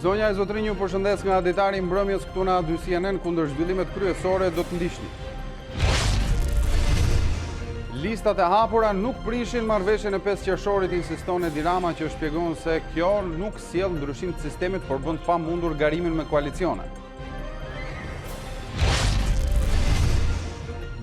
Zonja e zotrinj, ju përshëndes nga Ditari, mbrëmjes këtu na 2 CNN kundër zhvillimet kryesore do të ndiqni. Listat e hapura nuk prishin marrëveshjen e 5 qershorit, insiston Edi Rama, që shpjegon se kjo nuk sjell ndryshim të sistemit, por bën të pamundur garimin me koalicione.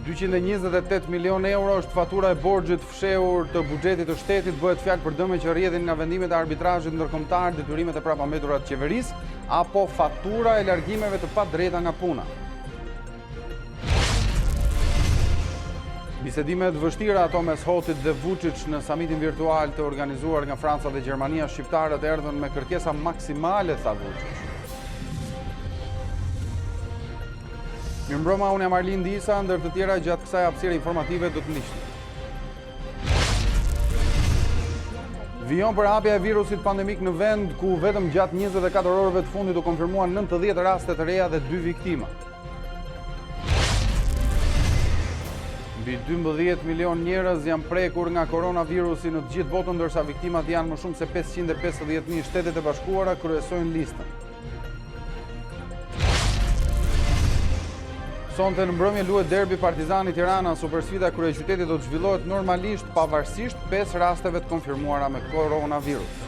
228 milion euro është fatura e borxhit fshehur të buxhetit të shtetit, bëhet fjalë për dëme që rrjedhin nga vendimet e arbitrazhit ndërkombëtar, detyrimet e prapambetura të qeverisë apo fatura e largimeve të padrejta nga puna. Bisedimet vështira ato mes Hotit dhe Vučić në samitin virtual të organizuar nga Franca dhe Gjermania, shqiptarët erdhën me kërkesa maksimale, tha Vučić. Mirëmbrëma, unë jam Arlin Disa, ndër të tjera gjatë kësaj hapësire informative do të ndiqni. Vijon për hapja e virusit pandemik në vend ku vetëm gjatë 24 orëve të fundit u konfirmuan 90 raste të reja dhe 2 viktima. Mbi 12 milion njerëz janë prekur nga koronavirusi në të gjithë botën, ndërsa viktimat janë më shumë se 550.000. Shtetet e Bashkuara kryesojnë listën. Sonte në mbrëmje luhet derbi Partizani Tirana, supersfida kryeqytetit do të zhvillohet normalisht pavarësisht 5 rasteve të konfirmuara me koronavirus.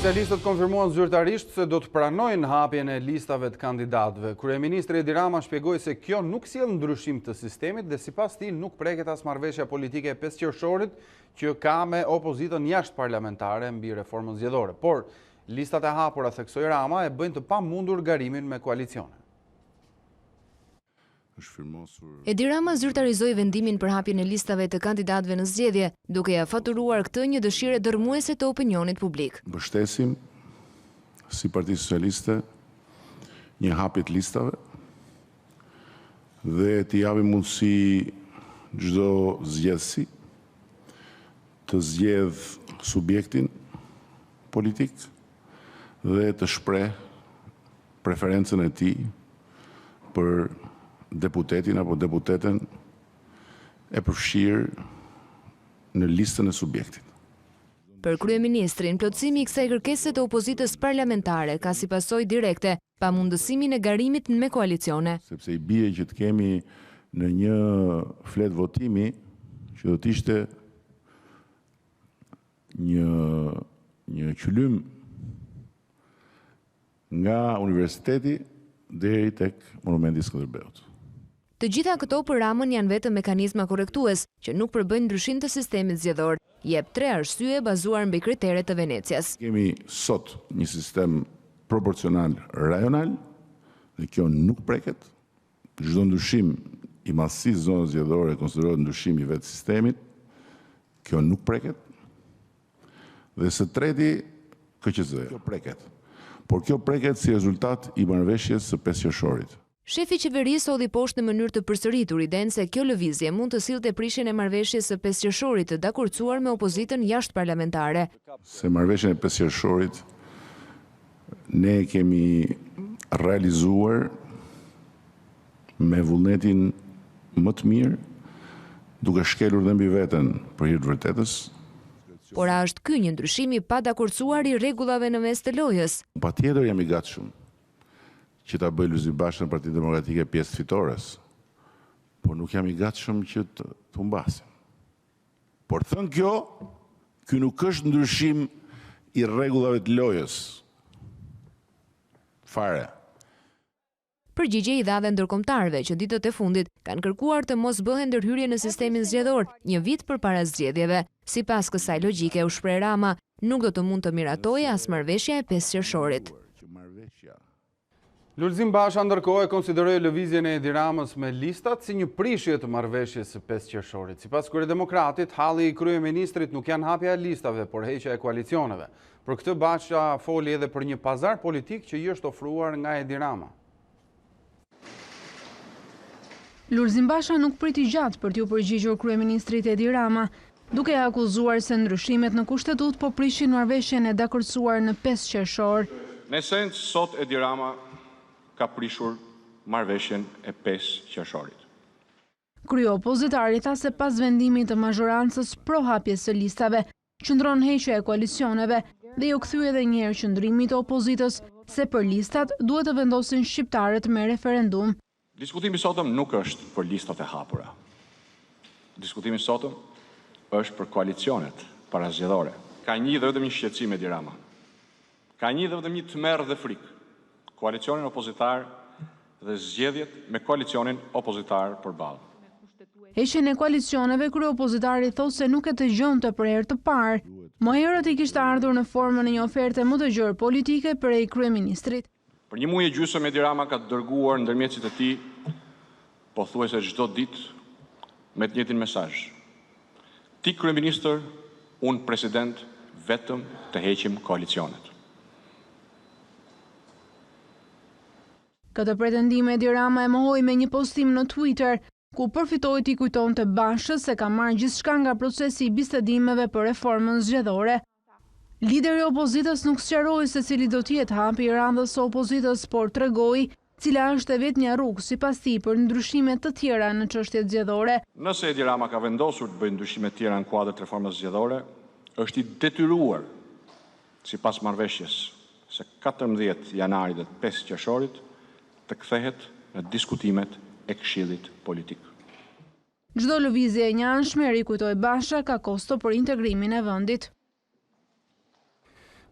Socialistët konfirmuan zyrtarisht se do të pranojnë hapjen e listave të kandidatëve. Kryeministri Edi Rama shpjegoi se kjo nuk sjell ndryshim të sistemit dhe sipas tij nuk preket as marrëveshja politike e 5 qershorit që ka me opozitën jashtëparlamentare mbi reformën zgjedhore. Por listat e hapura, theksoi Rama, e bëjnë të pamundur garimin me koalicione. Edi Rama zyrtarizoi vendimin për hapjen e listave të kandidatëve në zgjedhje, duke ja faturuar këtë një dëshirë dërmuese të opinionit publik. Mbështesim si Parti Socialiste një hapje të listave dhe t'i japim mundësi çdo zgjedhësi të zgjedh subjektin politik dhe të shpreh preferencën e tij për deputetin apo deputeten e përfshirë në listën e subjektit. Për kryeministrin, plotësimi i kësaj kërkese të opozitës parlamentare ka si pasojë direkte pamundësimin e garimit me koalicione. Sepse i bie që të kemi në një flet votimi që do të ishte një qylym nga universiteti deri tek monumenti Skënderbeut. Të gjitha këto për Ramën janë vetëm mekanizma korrektues që nuk përbëjnë ndryshim të sistemit zgjedhor. Jep 3 arsye bazuar mbi kriteret të Venecias. Kemi sot një sistem proporcional rajonal dhe kjo nuk preket. Çdo ndryshim i madhësisë zonës zgjedhore konsiderohet ndryshim i vetë sistemit. Kjo nuk preket. Dhe së treti, KQZ. Kjo preket. Por kjo preket si rezultat i marrëveshjes së 5 qershorit. Shefi qeverisë hodhi poshtë në mënyrë të përsëritur idenë se kjo lëvizje mund të sillte prishjen e marrëveshjes së 5 qershorit të dakurcuar me opozitën jashtëparlamentare. Se marrëveshjen e 5 qershorit ne kemi realizuar me vullnetin më të mirë, duke shkelur dhe mbi veten për hir të vërtetës. Por a është ky një ndryshim i padakurcuar i rregullave në mes të lojës? Patjetër jam i gatshëm që ta bëj Lulzim Bashën Partinë Demokratike pjesë fitores, por nuk jam i gatshëm që të humbasim. Por thënë kjo, ky nuk është ndryshim i rregullave të lojës. Fare. Përgjigje i dha dhe ndërkombëtarëve që ditët e fundit kanë kërkuar të mos bëhen ndërhyrje në sistemin zgjedhor një vit përpara zgjedhjeve. Sipas kësaj logjike, u shpreh Rama, nuk do të mund të miratojë as marrëveshja e 5 qershorit. Lulzim Basha ndërkohë e konsideroi lëvizjen e Edi Ramës me listat si një prishje të marrëveshjes së 5 qershorit. Sipas Kryedemokratit, halli i kryeministrit nuk janë hapja e listave, por heqja e koalicioneve. Për këtë Basha foli edhe për një pazar politik që i është ofruar nga Edi Rama. Lulzim Basha nuk priti gjatë për t'u përgjigjur kryeministrit Edi Rama. duke akuzuar se ndryshimet në kushtetut po prishin marrëveshjen e dakordsuar në 5 qershor. Në esencë, sot Edi Rama ka prishur marrëveshjen e 5 qershorit. Kryeopozitari tha se pas vendimit të mazhorancës pro hapjes së listave, qëndron heqja e koalicioneve dhe ju kthye edhe një herë qëndrimit të opozitës se për listat duhet të vendosin shqiptarët me referendum. Diskutimi sotëm nuk është për listat e hapura. Diskutimi sotëm është për koalicionet parazgjedhore. Ka një dhe vetëm një shqetësim Edi Rama. Ka një dhe vetëm një tmerr dhe frikë. Koalicionin opozitar dhe zgjedhjet me koalicionin opozitar përballë. Heqjen e koalicioneve, kryeopozitari thotë se nuk e dëgjonte për herë të parë. Më herët i kishte ardhur në formën e një oferte më të gjerë politike prej kryeministrit. Për një muaj e gjysmë Edi Rama ka dërguar ndërmjetësit e tij pothuajse çdo ditë me të njëjtin mesazh. Ti kryeministër, unë president, vetëm të heqim koalicionet. Këtë pretendim Edi Rama e mohoi me një postim në Twitter, ku përfitoi t'i kujtonte Bashës se ka marrë gjithçka nga procesi i bisedimeve për reformën zgjedhore. Lideri i opozitës nuk sqaroi se cili do të jetë hapi i randës së opozitës, por tregoi cila është e vetmja rrugë sipas tij për ndryshime të tjera në çështjet zgjedhore. Nëse Edi Rama ka vendosur të bëjë ndryshime të tjera në kuadër të reformës zgjedhore, është i detyruar sipas marrëveshjes së 14 janarit dhe 5 qershorit të kthehet në diskutimet e Këshillit Politik. Çdo lëvizje e njanshme, rikujtoi Basha, ka kosto për integrimin e vendit.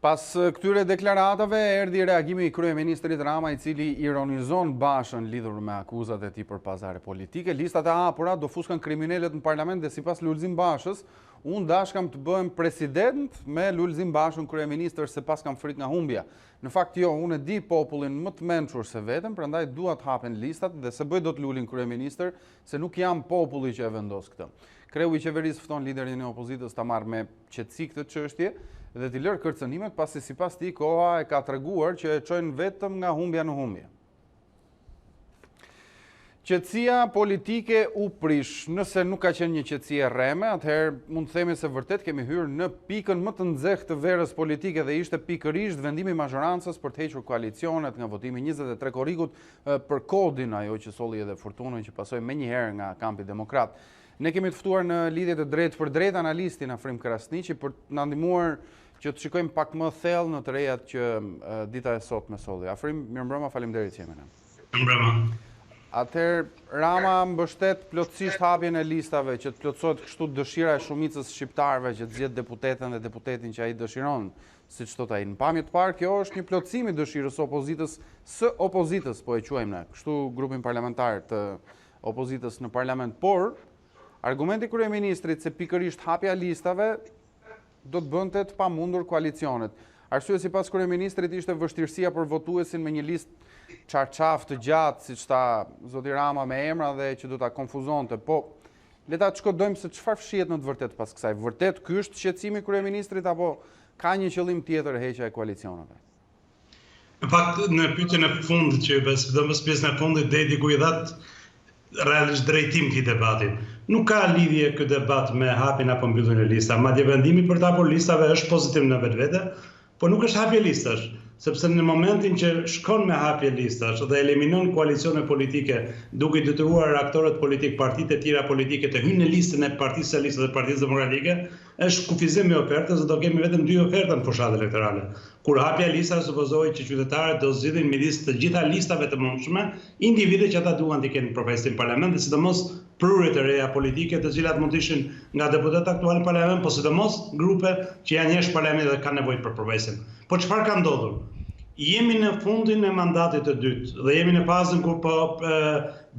Pas këtyre deklaratave, erdhi reagimi i kryeministrit Rama, i cili ironizon Bashën lidhur me akuzat e tij për pazare politike. Listat e hapura do fuskan kriminalet në parlament dhe sipas Lulzim Bashës, unë dashkam të bëhem president me Lulzim Bashën kryeministër se pas kam frikë nga humbja. Në fakt jo, unë e di popullin më të mençur se vetëm, prandaj dua të hapen listat dhe se bëj do të lulin kryeministër, se nuk jam populli që e vendos këtë. Kreu i qeverisë fton liderin e opozitës ta marrë me qetësi këtë çështje dhe t'i lërë kërcënimet, pasi sipas tij koha e ka treguar që e çojnë vetëm nga humbja në humbje. Qetësia politike u prish. Nëse nuk ka qenë një qetësi e rreme, atëherë mund të themi se vërtet kemi hyrë në pikën më të nxehtë të verës politike dhe ishte pikërisht vendimi i mazhorancës për të hequr koalicionet nga votimi 23 korrikut për kodin, ajo që solli edhe fortunën që pasoi menjëherë nga kampi demokrat. Ne kemi të ftuar në lidhje të drejtë për drejtë analistin Afrim Krasniqi për të na ndihmuar që të shikojmë pak më thellë në të rejat që dita e sotme solli. Afrim, mirëmbrëma, faleminderit që jemi ne. Mirëmbrëma. Atëherë, Rama mbështet plotësisht hapjen e listave, që të plotësohet kështu dëshira e shumicës shqiptarëve që të zgjedh deputeten dhe deputetin që ai dëshiron, siç thot ai. Në pamje të parë, kjo është një plotësim i dëshirës së opozitës, po e quajmë ne, kështu grupin parlamentar të opozitës në parlament, por argumenti i kryeministrit se pikërisht hapja e listave do të bënte të pamundur koalicionet. Arsye sipas kryeministrit ishte vështirësia për votuesin me një listë qarqaf të gjatë, siç tha zoti Rama, me emra dhe që do ta konfuzonte. Po, le ta shkodojmë se çfarë fshihet në të vërtetë pas kësaj. Vërtet ky është shqetësimi i kryeministrit apo ka një qëllim tjetër heqja e koalicioneve? Në fakt, në pyetjen e fundit që sidomos pjesën e fundit deri ku i dhat realisht drejtim këtij debati. Nuk ka lidhje ky debat me hapjen apo mbylljen e listave. Madje vendimi për të hapur listave është pozitiv në vetvete, por nuk është hapje listash, sepse në momentin që shkon me hapje listash dhe eliminon koalicione politike, duke i detyruar aktorët politik, partitë e tjera politike të hyjnë në listën e Partisë Socialiste dhe Partisë Demokratike, është kufizim me ofertës dhe do kemi vetëm 2 oferta në fushatë elektorale. Kur hapja e listave supozohet që qytetarët do zgjidhin midis të gjitha listave të mundshme, individe që ata duan të kenë përfaqësim në parlament, dhe sidomos prurjet e reja politike, të cilat mund të ishin nga deputetët aktual në parlament, po sidomos grupe që janë jashtë parlamentit dhe kanë nevojë për përfaqësim. Po çfarë ka ndodhur? Jemi në fundin e mandatit të dytë dhe jemi në fazën ku po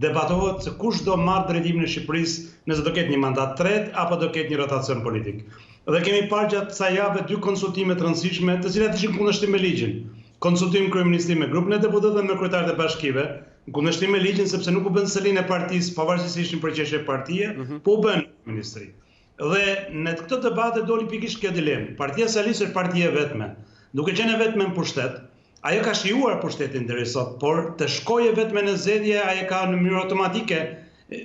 debatohet se kush do marrë drejtimin e Shqipërisë nëse do ketë një mandat tretë apo do ketë një rotacion politik. Dhe kemi parë gjatë kësaj jave 2 konsultime të rëndësishme, të cilat ishin kundërshtim me ligjin. Konsultim kryeministri me grupin e deputetëve dhe me kryetarët e bashkive, kundërshtim me ligjin sepse nuk u bën selinë e partisë, pavarësisht se ishin përqeshje partie, po u bën ministri. Dhe në këtë debate doli pikërisht kjo dilemë. Partia Socialiste është partia e vetme. Duke qenë e vetme në pushtet, ajo ka shijuar pushtetin deri sot, por të shkojë vetme në zgjedhje, ajo ka në mënyrë automatike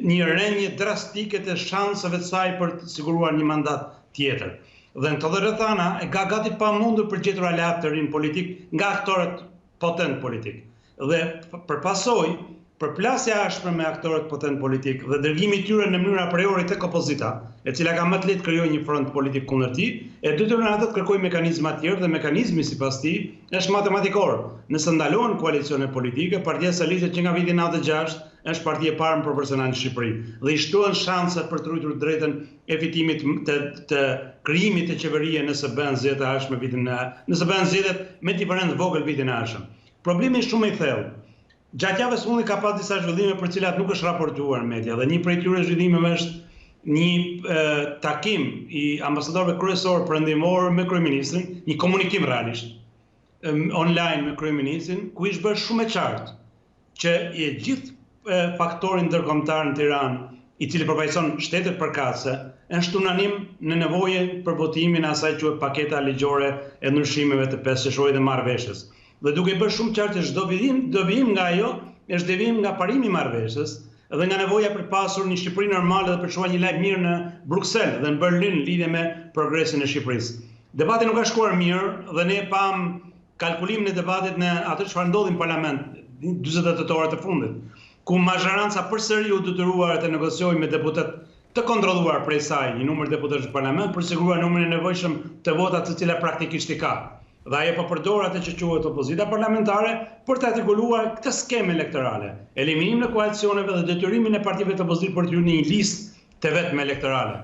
një rënje drastike të shanseve të saj për të siguruar një mandat tjetër. Dhe në të dhe rrethana e ka gati pamundur për gjetur aleat të rinë politik nga aktorët potent politik. Dhe përpasoj, përplasja ashpër me aktorët potent politik dhe dërgimi i tyre në mënyrë a priori tek opozita, e cila ka më të lehtë krijojë një front politik kundër tij, e detyrojnë atë të kërkojë mekanizma të tjerë dhe mekanizmi sipas tij është matematikor. Nëse ndalohen koalicione politike, Partia Socialiste që nga viti 96 është partia e parë proporcionale në Shqipëri dhe i shtohen shanset për të ruajtur drejtën e fitimit të krijimit të qeverie nëse bëhen zgjedhjet me diferencë vogël vitin e ardhshëm. Problemi është shumë i thellë. Gjatë javës fundi ka pas disa zhvillime për cilat nuk është raportuar në media dhe një prej tyre zhvillimeve është një takim i ambasadorëve kryesor perëndimor me kryeministrin, një komunikim realisht online me kryeministrin, ku ishte bërë shumë e qartë që i gjithë faktorin ndërkombëtar në Tiranë, i cili përfaqëson shtetet përkatëse, është unanim në nevojën për votimin e asaj quhet paketa ligjore e ndryshimeve të 5 qershorit dhe marrëveshjes. Dhe duke bërë shumë qartë që çdo vijim nga ajo është devijim nga parimi i marrëveshjes dhe nga nevoja për pasur një Shqipëri normale dhe për çuar një lajm mirë në Bruksel dhe në Berlin në lidhje me progresin e Shqipërisë. Debati nuk ka shkuar mirë dhe ne pam kalkulimin e debatit në atë çfarë ndodhi në parlament 48 orë të fundit, ku mazhoranca përsëri u detyruar të negociojë me deputet të kontrolluar prej saj një numër deputetësh në parlament për siguruar numrin e nevojshëm të votat të cilat praktikisht i ka. Dhe ajo po përdor atë që quhet opozita parlamentare për të artikuluar këtë skemë elektorale, eliminimin e koalicioneve dhe detyrimin e partive të opozitë për të hyrë në një listë të vetme elektorale.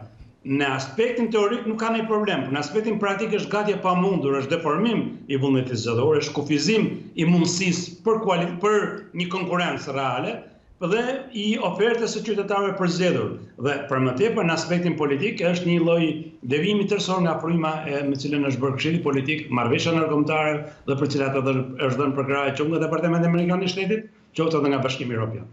Në aspektin teorik nuk ka ndonjë problem, në aspektin praktik është gati e pamundur, është deformim i vullnetit zgjedhor, është kufizim i mundësisë për një konkurrencë reale dhe i ofertës së qytetarëve për zgjedhur. Dhe për më tepër në aspektin politik është një lloj devijimi tërësor nga fryma me cilën është bërë Këshilli Politik, marrëveshja ndërkombëtare dhe për cilat është dhënë përkraje qoftë nga Departamenti Amerikan i Shtetit, qoftë edhe nga Bashkimi Evropian.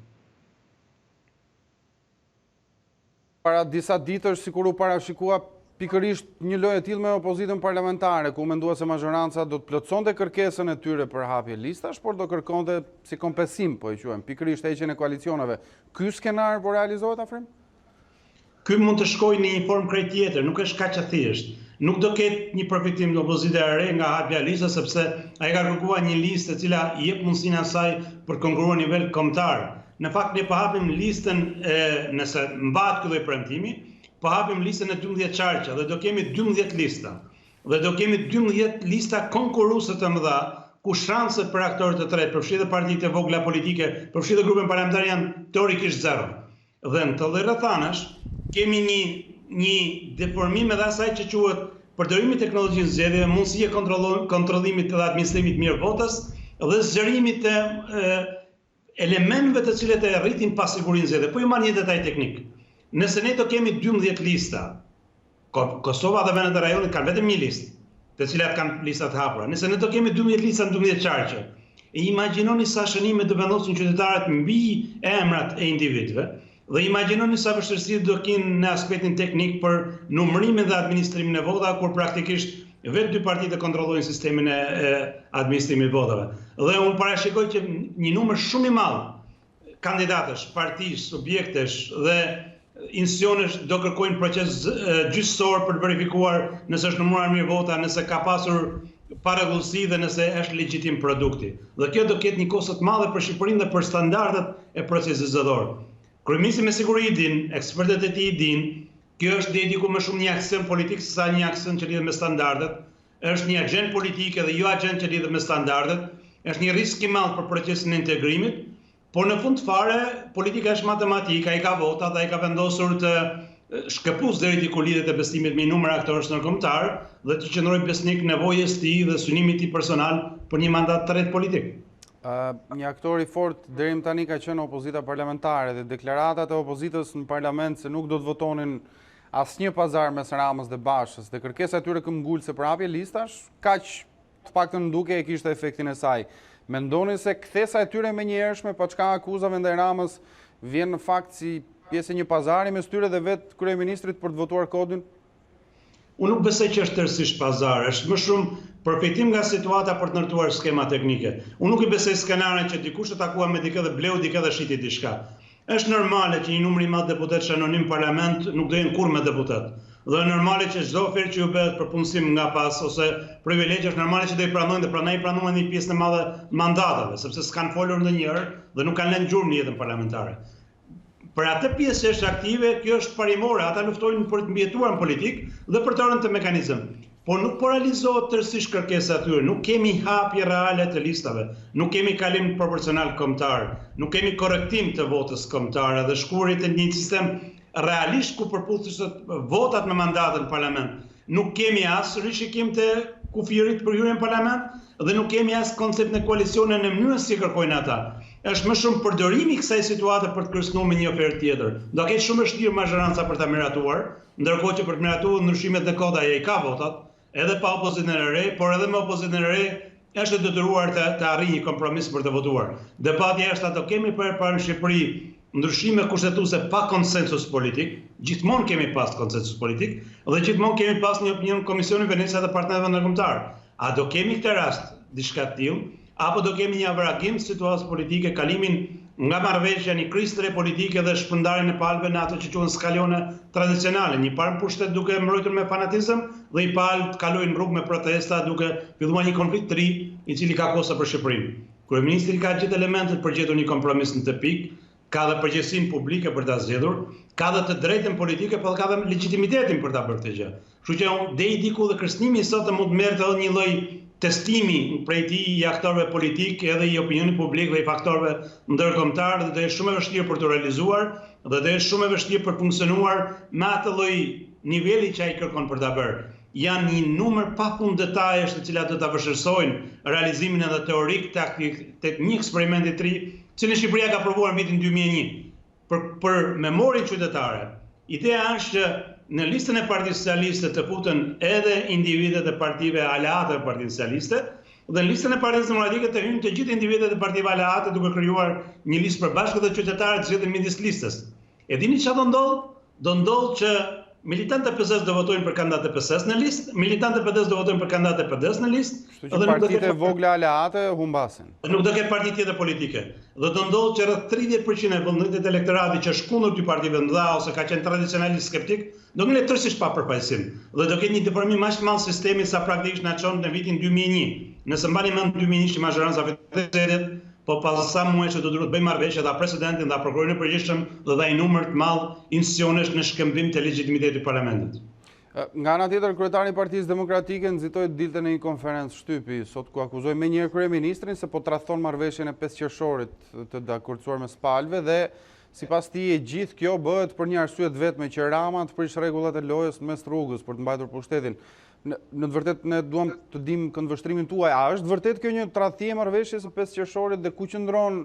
Para disa ditësh sikur u parashikua pikërisht një lojë e tillë me opozitën parlamentare, ku mendua se mazhoranca do të plotësonte kërkesën e tyre për hapje listash, por do kërkonte si kompensim, po e quajmë, pikërisht heqjen e koalicioneve. Ky skenar po realizohet afrim? Ky mund të shkojë në një formë krejt tjetër, nuk është kaq e thjeshtë. Nuk do ketë një përfitim në opozita e re nga hapja e listës, sepse ai ka kërkuar një listë e cila i jep mundësinë asaj për të konkuruar në nivel kombëtar. Në fakt ne po hapim listën nëse mbahet ky lloj premtimi, po hapim listën e 12 qarqe dhe do kemi 12 lista. Dhe do kemi 12 lista konkurruese të mëdha, ku shanset për aktorët të tretë, përfshi dhe partitë e vogla politike, përfshi dhe grupin parlamentar janë teorikisht zero. Dhe në të rrethanash kemi një deformim edhe asaj që quhet përdorimi i teknologjisë zgjedhjeve, mundësi e kontrollimit dhe administrimit mirë votës dhe zgjerimit të elementëve të cilët e rritin pasigurinë zgjedhjeve. Po ju marr një detaj teknik. Nëse ne do kemi 12 lista, Kosova dhe vendet e rajonit kanë vetëm një listë, të cilat kanë lista të hapura. Nëse ne do kemi 12 lista në 12 qarqe, e imagjinoni sa shënime do vendosin qytetarët mbi emrat e individëve, dhe imagjinoni sa vështirësi do kenë në aspektin teknik për numërimin dhe administrimin e votave, kur praktikisht vetë dy partitë kontrollojnë sistemin e administrimit të votave. Dhe unë parashikoj që një numër shumë i madh kandidatësh, partish, subjektesh dhe institucionesh do kërkojnë proces gjyqësor për të verifikuar nëse është numëruar mirë vota, nëse ka pasur parregullsi dhe nëse është legjitim produkti. Dhe kjo do ketë një kosto të madhe për Shqipërinë dhe për standardet e procesit zgjedhor. Kryeministri me siguri i din, ekspertët e tij i din, kjo është deri diku më shumë një aksion politik se sa një aksion që lidhet me standardet, është një agjend politike dhe jo agjend që lidhet me standardet, është një risk i madh për procesin e integrimit. Por në fund fare, politika është matematika, ai ka vota dhe ai ka vendosur të shkëpus deri diku lidhet e besimit me një numër aktorësh ndërkombëtar dhe të qëndrojë besnik nevojës të tij dhe synimit të tij personal për një mandat të tretë politik. Një aktor i fortë deri më tani ka qenë opozita parlamentare dhe deklaratat e opozitës në parlament se nuk do të votonin asnjë pazar mes Ramës dhe Bashës dhe kërkesa e tyre këmbgulse për hapje listash, kaq të paktën duke e kishte efektin e saj. Mendoni se kthesa e tyre menjëhershme pa çka akuzave ndaj Ramës vjen në fakt si pjesë e një pazari mes tyre dhe vetë kryeministrit për të votuar kodin? Unë nuk besoj që është tërësisht pazar, është më shumë përfitim nga situata për të ndërtuar skema teknike. Unë nuk i besoj skenarin që dikush të takua me dikë dhe bleu dikë dhe shiti diçka. Është normale që një numër i madh deputetësh anonim parlament nuk do jenë kurrë me deputet. Dhe është normale që çdo ofertë që ju bëhet për punësim nga pas ose privilegje është normale që do i pranojnë dhe prandaj i pranojnë një pjesë e madhe mandatave, sepse s'kan folur ndonjëherë dhe nuk kanë lënë gjurmë në jetën parlamentare. Për atë pjesë që është aktive, kjo është parimore, ata luftojnë për të mbijetuar në politik dhe për të rënë të mekanizëm. Por nuk po realizohet tërësisht kërkesa e tyre, nuk kemi hapje reale të listave, nuk kemi kalim proporcional kombëtar, nuk kemi korrektim të votës kombëtare dhe shkuarje të një sistem realisht ku përputhësisht votat me mandatën në parlament. Nuk kemi as rishikim të kufirit për hyrjen në parlament dhe nuk kemi as koncept në koalicione në mënyrën si kërkojnë ata. Është më shumë përdorimi i kësaj situate për të kërcënuar me një ofertë tjetër. Do ketë shumë vështirë mazhoranca për ta miratuar, ndërkohë që për të miratuar ndryshimet në kod ai ka votat, edhe pa opozitën e re, por edhe me opozitën e re është detyruar të arrijë një kompromis për të votuar. Debati është ato kemi parë në Shqipëri ndryshime kushtetuese pa konsensus politik, gjithmonë kemi pas konsensus politik dhe gjithmonë kemi pas një opinion Komisionin Venecia të partnerëve ndërkombëtar. A do kemi këtë rast diçka të tillë, apo do kemi një avragim të situatës politike, kalimin nga marrëveshja një krizë tre politike dhe shpërndarjen e palëve në ato që quhen skalione tradicionale, një palë pushtet duke mbrojtur me fanatizëm dhe i palë kalojnë rrugë me protesta duke filluar një konflikt të ri i cili ka kosta për Shqipërinë. Kryeministri ka gjithë elementet për gjetur një kompromis në të pikë, ka dhe përgjegjësinë publike për ta zgjedhur, ka dhe të drejtën politike, por ka dhe legitimitetin për ta bërë këtë gjë. Kështu që deri diku dhe kërcënimi sot mund të merrte edhe një lloj testimi prej tij i aktorëve politik edhe i opinionit publik dhe i faktorëve ndërkombëtar dhe do jetë shumë e vështirë për të realizuar dhe do jetë shumë e vështirë për të funksionuar me atë lloj niveli që ai kërkon për ta bërë. Janë një numër pafund detajesh të cilat do ta vështirësojnë realizimin edhe teorik të një eksperimenti të ri, që në Shqipëria ka provuar në vitin 2001 për memorin qytetare. Ideja është që në listën e Partisë Socialiste të futen edhe individet e partive aleate të Partisë Socialiste dhe në listën e Partisë Demokratike të hyjnë të gjithë individet e partive aleate duke krijuar një listë përbashkët dhe qytetarët zgjedhin midis listës. E dini çfarë do ndodh? Do ndodh që militantët e PS-s do votojnë për kandidatë e PS-s në listë, militantët e PD-s do votojnë për kandidatë e PD-s në listë, kështu që partitë e vogla aleate humbasin. Nuk do ketë parti tjetër politike. Dhe do ndodhë që rreth 30% e vullnetit elektorati që është kundër këtyre partive mëdha ose ka qenë tradicionalisht skeptik, do ngjelet tërësisht pa përfaqësim. Dhe do ketë një deformim më të madh sistemi sa praktikisht na çon në vitin 2001. Nëse mbani mend 2001 që mazhoranca vetë po pas sa muaj që do duhet bëjmë marrëveshje dha presidentin dha prokurorin e përgjithshëm dhe dha një numër të madh institucionesh në shkëmbim të legitimitetit të parlamentit. Nga ana tjetër, kryetari i Partisë Demokratike nxitoi dilte në një konferencë shtypi sot ku akuzoi menjëherë kryeministrin se po tradhton marrëveshjen e 5 qershorit të dakordsuar me palëve dhe sipas tij e gjithë kjo bëhet për një arsye të vetme që Rama të prish rregullat e lojës mes rrugës për të mbajtur pushtetin. Në të vërtetë ne duam të dimë këndvështrimin tuaj, a është vërtet kjo një tradhtie e marrëveshjes së 5 qershorit dhe ku qëndron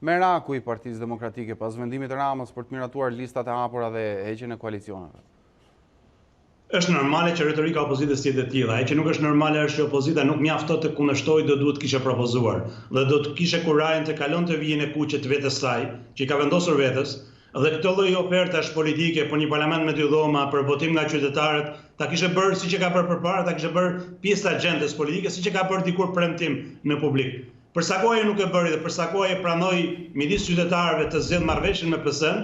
meraku i Partisë Demokratike pas vendimit të Ramës për të miratuar listat e hapura dhe heqjen e koalicioneve? Është normale që retorika e opozitës të jetë e tilla. Ajo që nuk është normale është që opozita nuk mjafton të kundërshtojë, do duhet kishte propozuar dhe do të kishte kurajin të kalonte vijën e kuqe të vetes saj, që i ka vendosur vetes, dhe këtë lloj ofertash politike për një parlament me dy dhoma për votim nga qytetarët, ta kishte bërë siç e ka bërë përpara, ta kishte bërë pjesë të agjendës politike, siç e ka bërë dikur premtim në publik. Për sa kohë nuk e bëri dhe për sa kohë pranoi midis qytetarëve të zgjedh marrëveshjen me PS-n,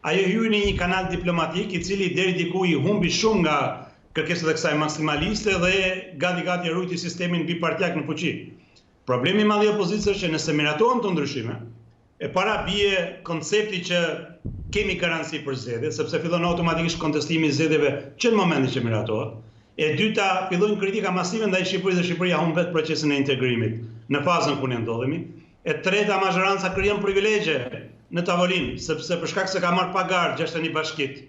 ajo hyi në një kanal diplomatik i cili deri diku i humbi shumë nga kërkesat e kësaj maksimaliste dhe gati ruajti sistemin bipartiak në fuqi. Problemi i madh i opozitës është që nëse miratohen të ndryshime, e para bie koncepti që kemi garanci për zgjedhje, sepse fillon automatikisht kontestimi i zgjedhjeve që në momentin që miratohet. E dyta, fillojnë kritika masive ndaj Shqipërisë dhe Shqipëria humb vetë procesin e integrimit në fazën ku ne ndodhemi. E treta, mazhoranca krijon privilegje në tavolinë, sepse për shkak se ka marrë pagar 61 bashkit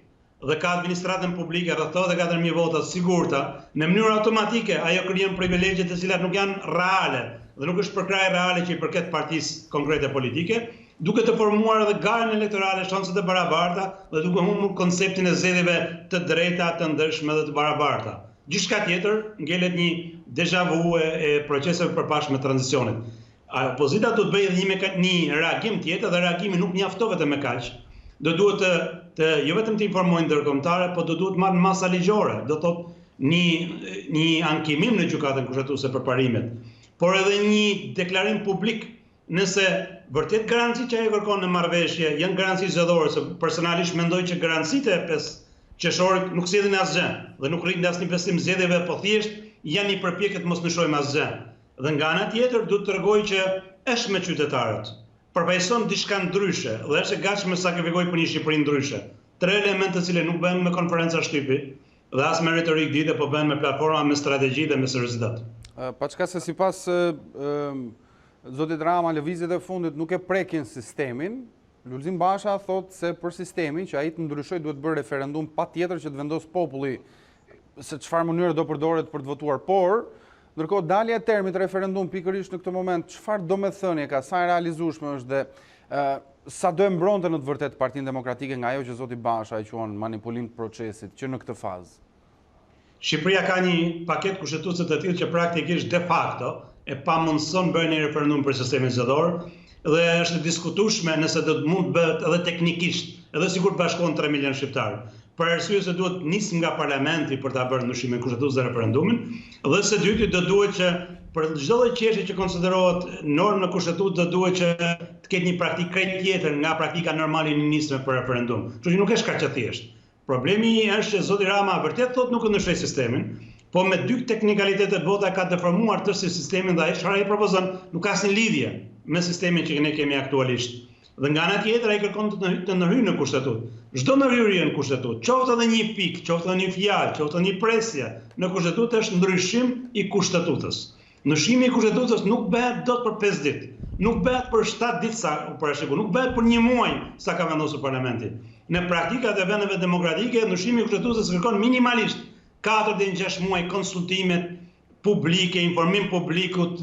dhe ka administratën publike rreth 84.000 vota të sigurta, në mënyrë automatike ajo krijon privilegje të cilat nuk janë reale dhe nuk është përkrahje reale që i përket partisë konkrete politike, duke të formuar edhe garën elektorale, shanset e barabarta dhe duke humbur konceptin e zgjedhjeve të drejta, të ndershme dhe të barabarta. Gjithçka tjetër ngelet një déjà vu e proceseve përpashme të tranzicionit. Opozita do të bëjë një reagim tjetër dhe reagimi nuk mjafton vetëm me kaq. Do duhet të jo vetëm të informojnë ndërkombëtare, por do duhet marrë masa ligjore, do thotë një ankimim në gjykatën kushtetuese për parimet, por edhe një deklarim publik nëse vërtet garanci që ajo kërkon në marrëveshje janë garanci zgjedhore, se personalisht mendoj që garancitë e 5 qershorit nuk sjellin asgjë dhe nuk rritin asnjë besim zgjedhjeve, po thjesht janë një përpjekje të mos nëshojmë asgjë. Dhe nga ana tjetër duhet të tregoj që është me qytetarët, përfaqëson diçka ndryshe dhe është e gatshme të sakrifikojë për një Shqipëri ndryshe. 3 elemente të cilat nuk bëhen me konferenca shtypi dhe as me retorik dite, po bëhen me platforma, me strategji dhe me seriozitet. Paçka se sipas zotit Rama, lëvizjet e fundit nuk e prekin sistemin. Lulzim Basha thot se për sistemin që ai të ndryshojë duhet bërë referendum patjetër që të vendos populli se çfarë mënyre do përdoret për të votuar, por ndërkohë dalja e termit referendum pikërisht në këtë moment çfarë domethënie ka, sa e realizueshme është dhe sa do e mbronte në të vërtetë Partinë Demokratike nga ajo që zoti Basha e quan manipulim të procesit që në këtë fazë. Shqipëria ka një paketë kushtetuese të tillë që praktikisht de facto e pamundson bërjen e referendum për sistemin zgjedhor dhe është diskutueshme nëse do të mund të bëhet edhe teknikisht, edhe sikur bashkohen 3 milion shqiptarë. Për arsye se duhet nis nga parlamenti për ta bërë ndryshimin kushtetues dhe referendumin, dhe së dyti do duhet që për çdo lloj qeshje që konsiderohet normë në kushtetues do duhet që të ketë një praktikë krejt tjetër nga praktika normale e nisme për referendum. Kështu që nuk është kaq e thjeshtë. Problemi është që zoti Rama vërtet thotë nuk ndryshoi sistemin, po me 2 teknikalitete bota ka deformuar tërësi sistemin dhe ai çfarë ai propozon nuk ka asnjë lidhje me sistemin që ne kemi aktualisht. Dhe nga ana tjetër ai kërkon të ndërhyjë në kushtetut. Çdo ndërhyrje në kushtetut, qoftë edhe një pikë, qoftë edhe një fjalë, qoftë edhe një presje në kushtetut është ndryshim i kushtetutës. Ndryshimi i kushtetutës nuk bëhet dot për 5 ditë, nuk bëhet për 7 ditë sa për shembull, nuk bëhet për 1 muaj sa ka vendosur parlamenti. Në praktikat e vendeve demokratike ndryshimi i kushtetutës kërkon minimalisht 4 deri në 6 muaj konsultimet publike, informim publikut,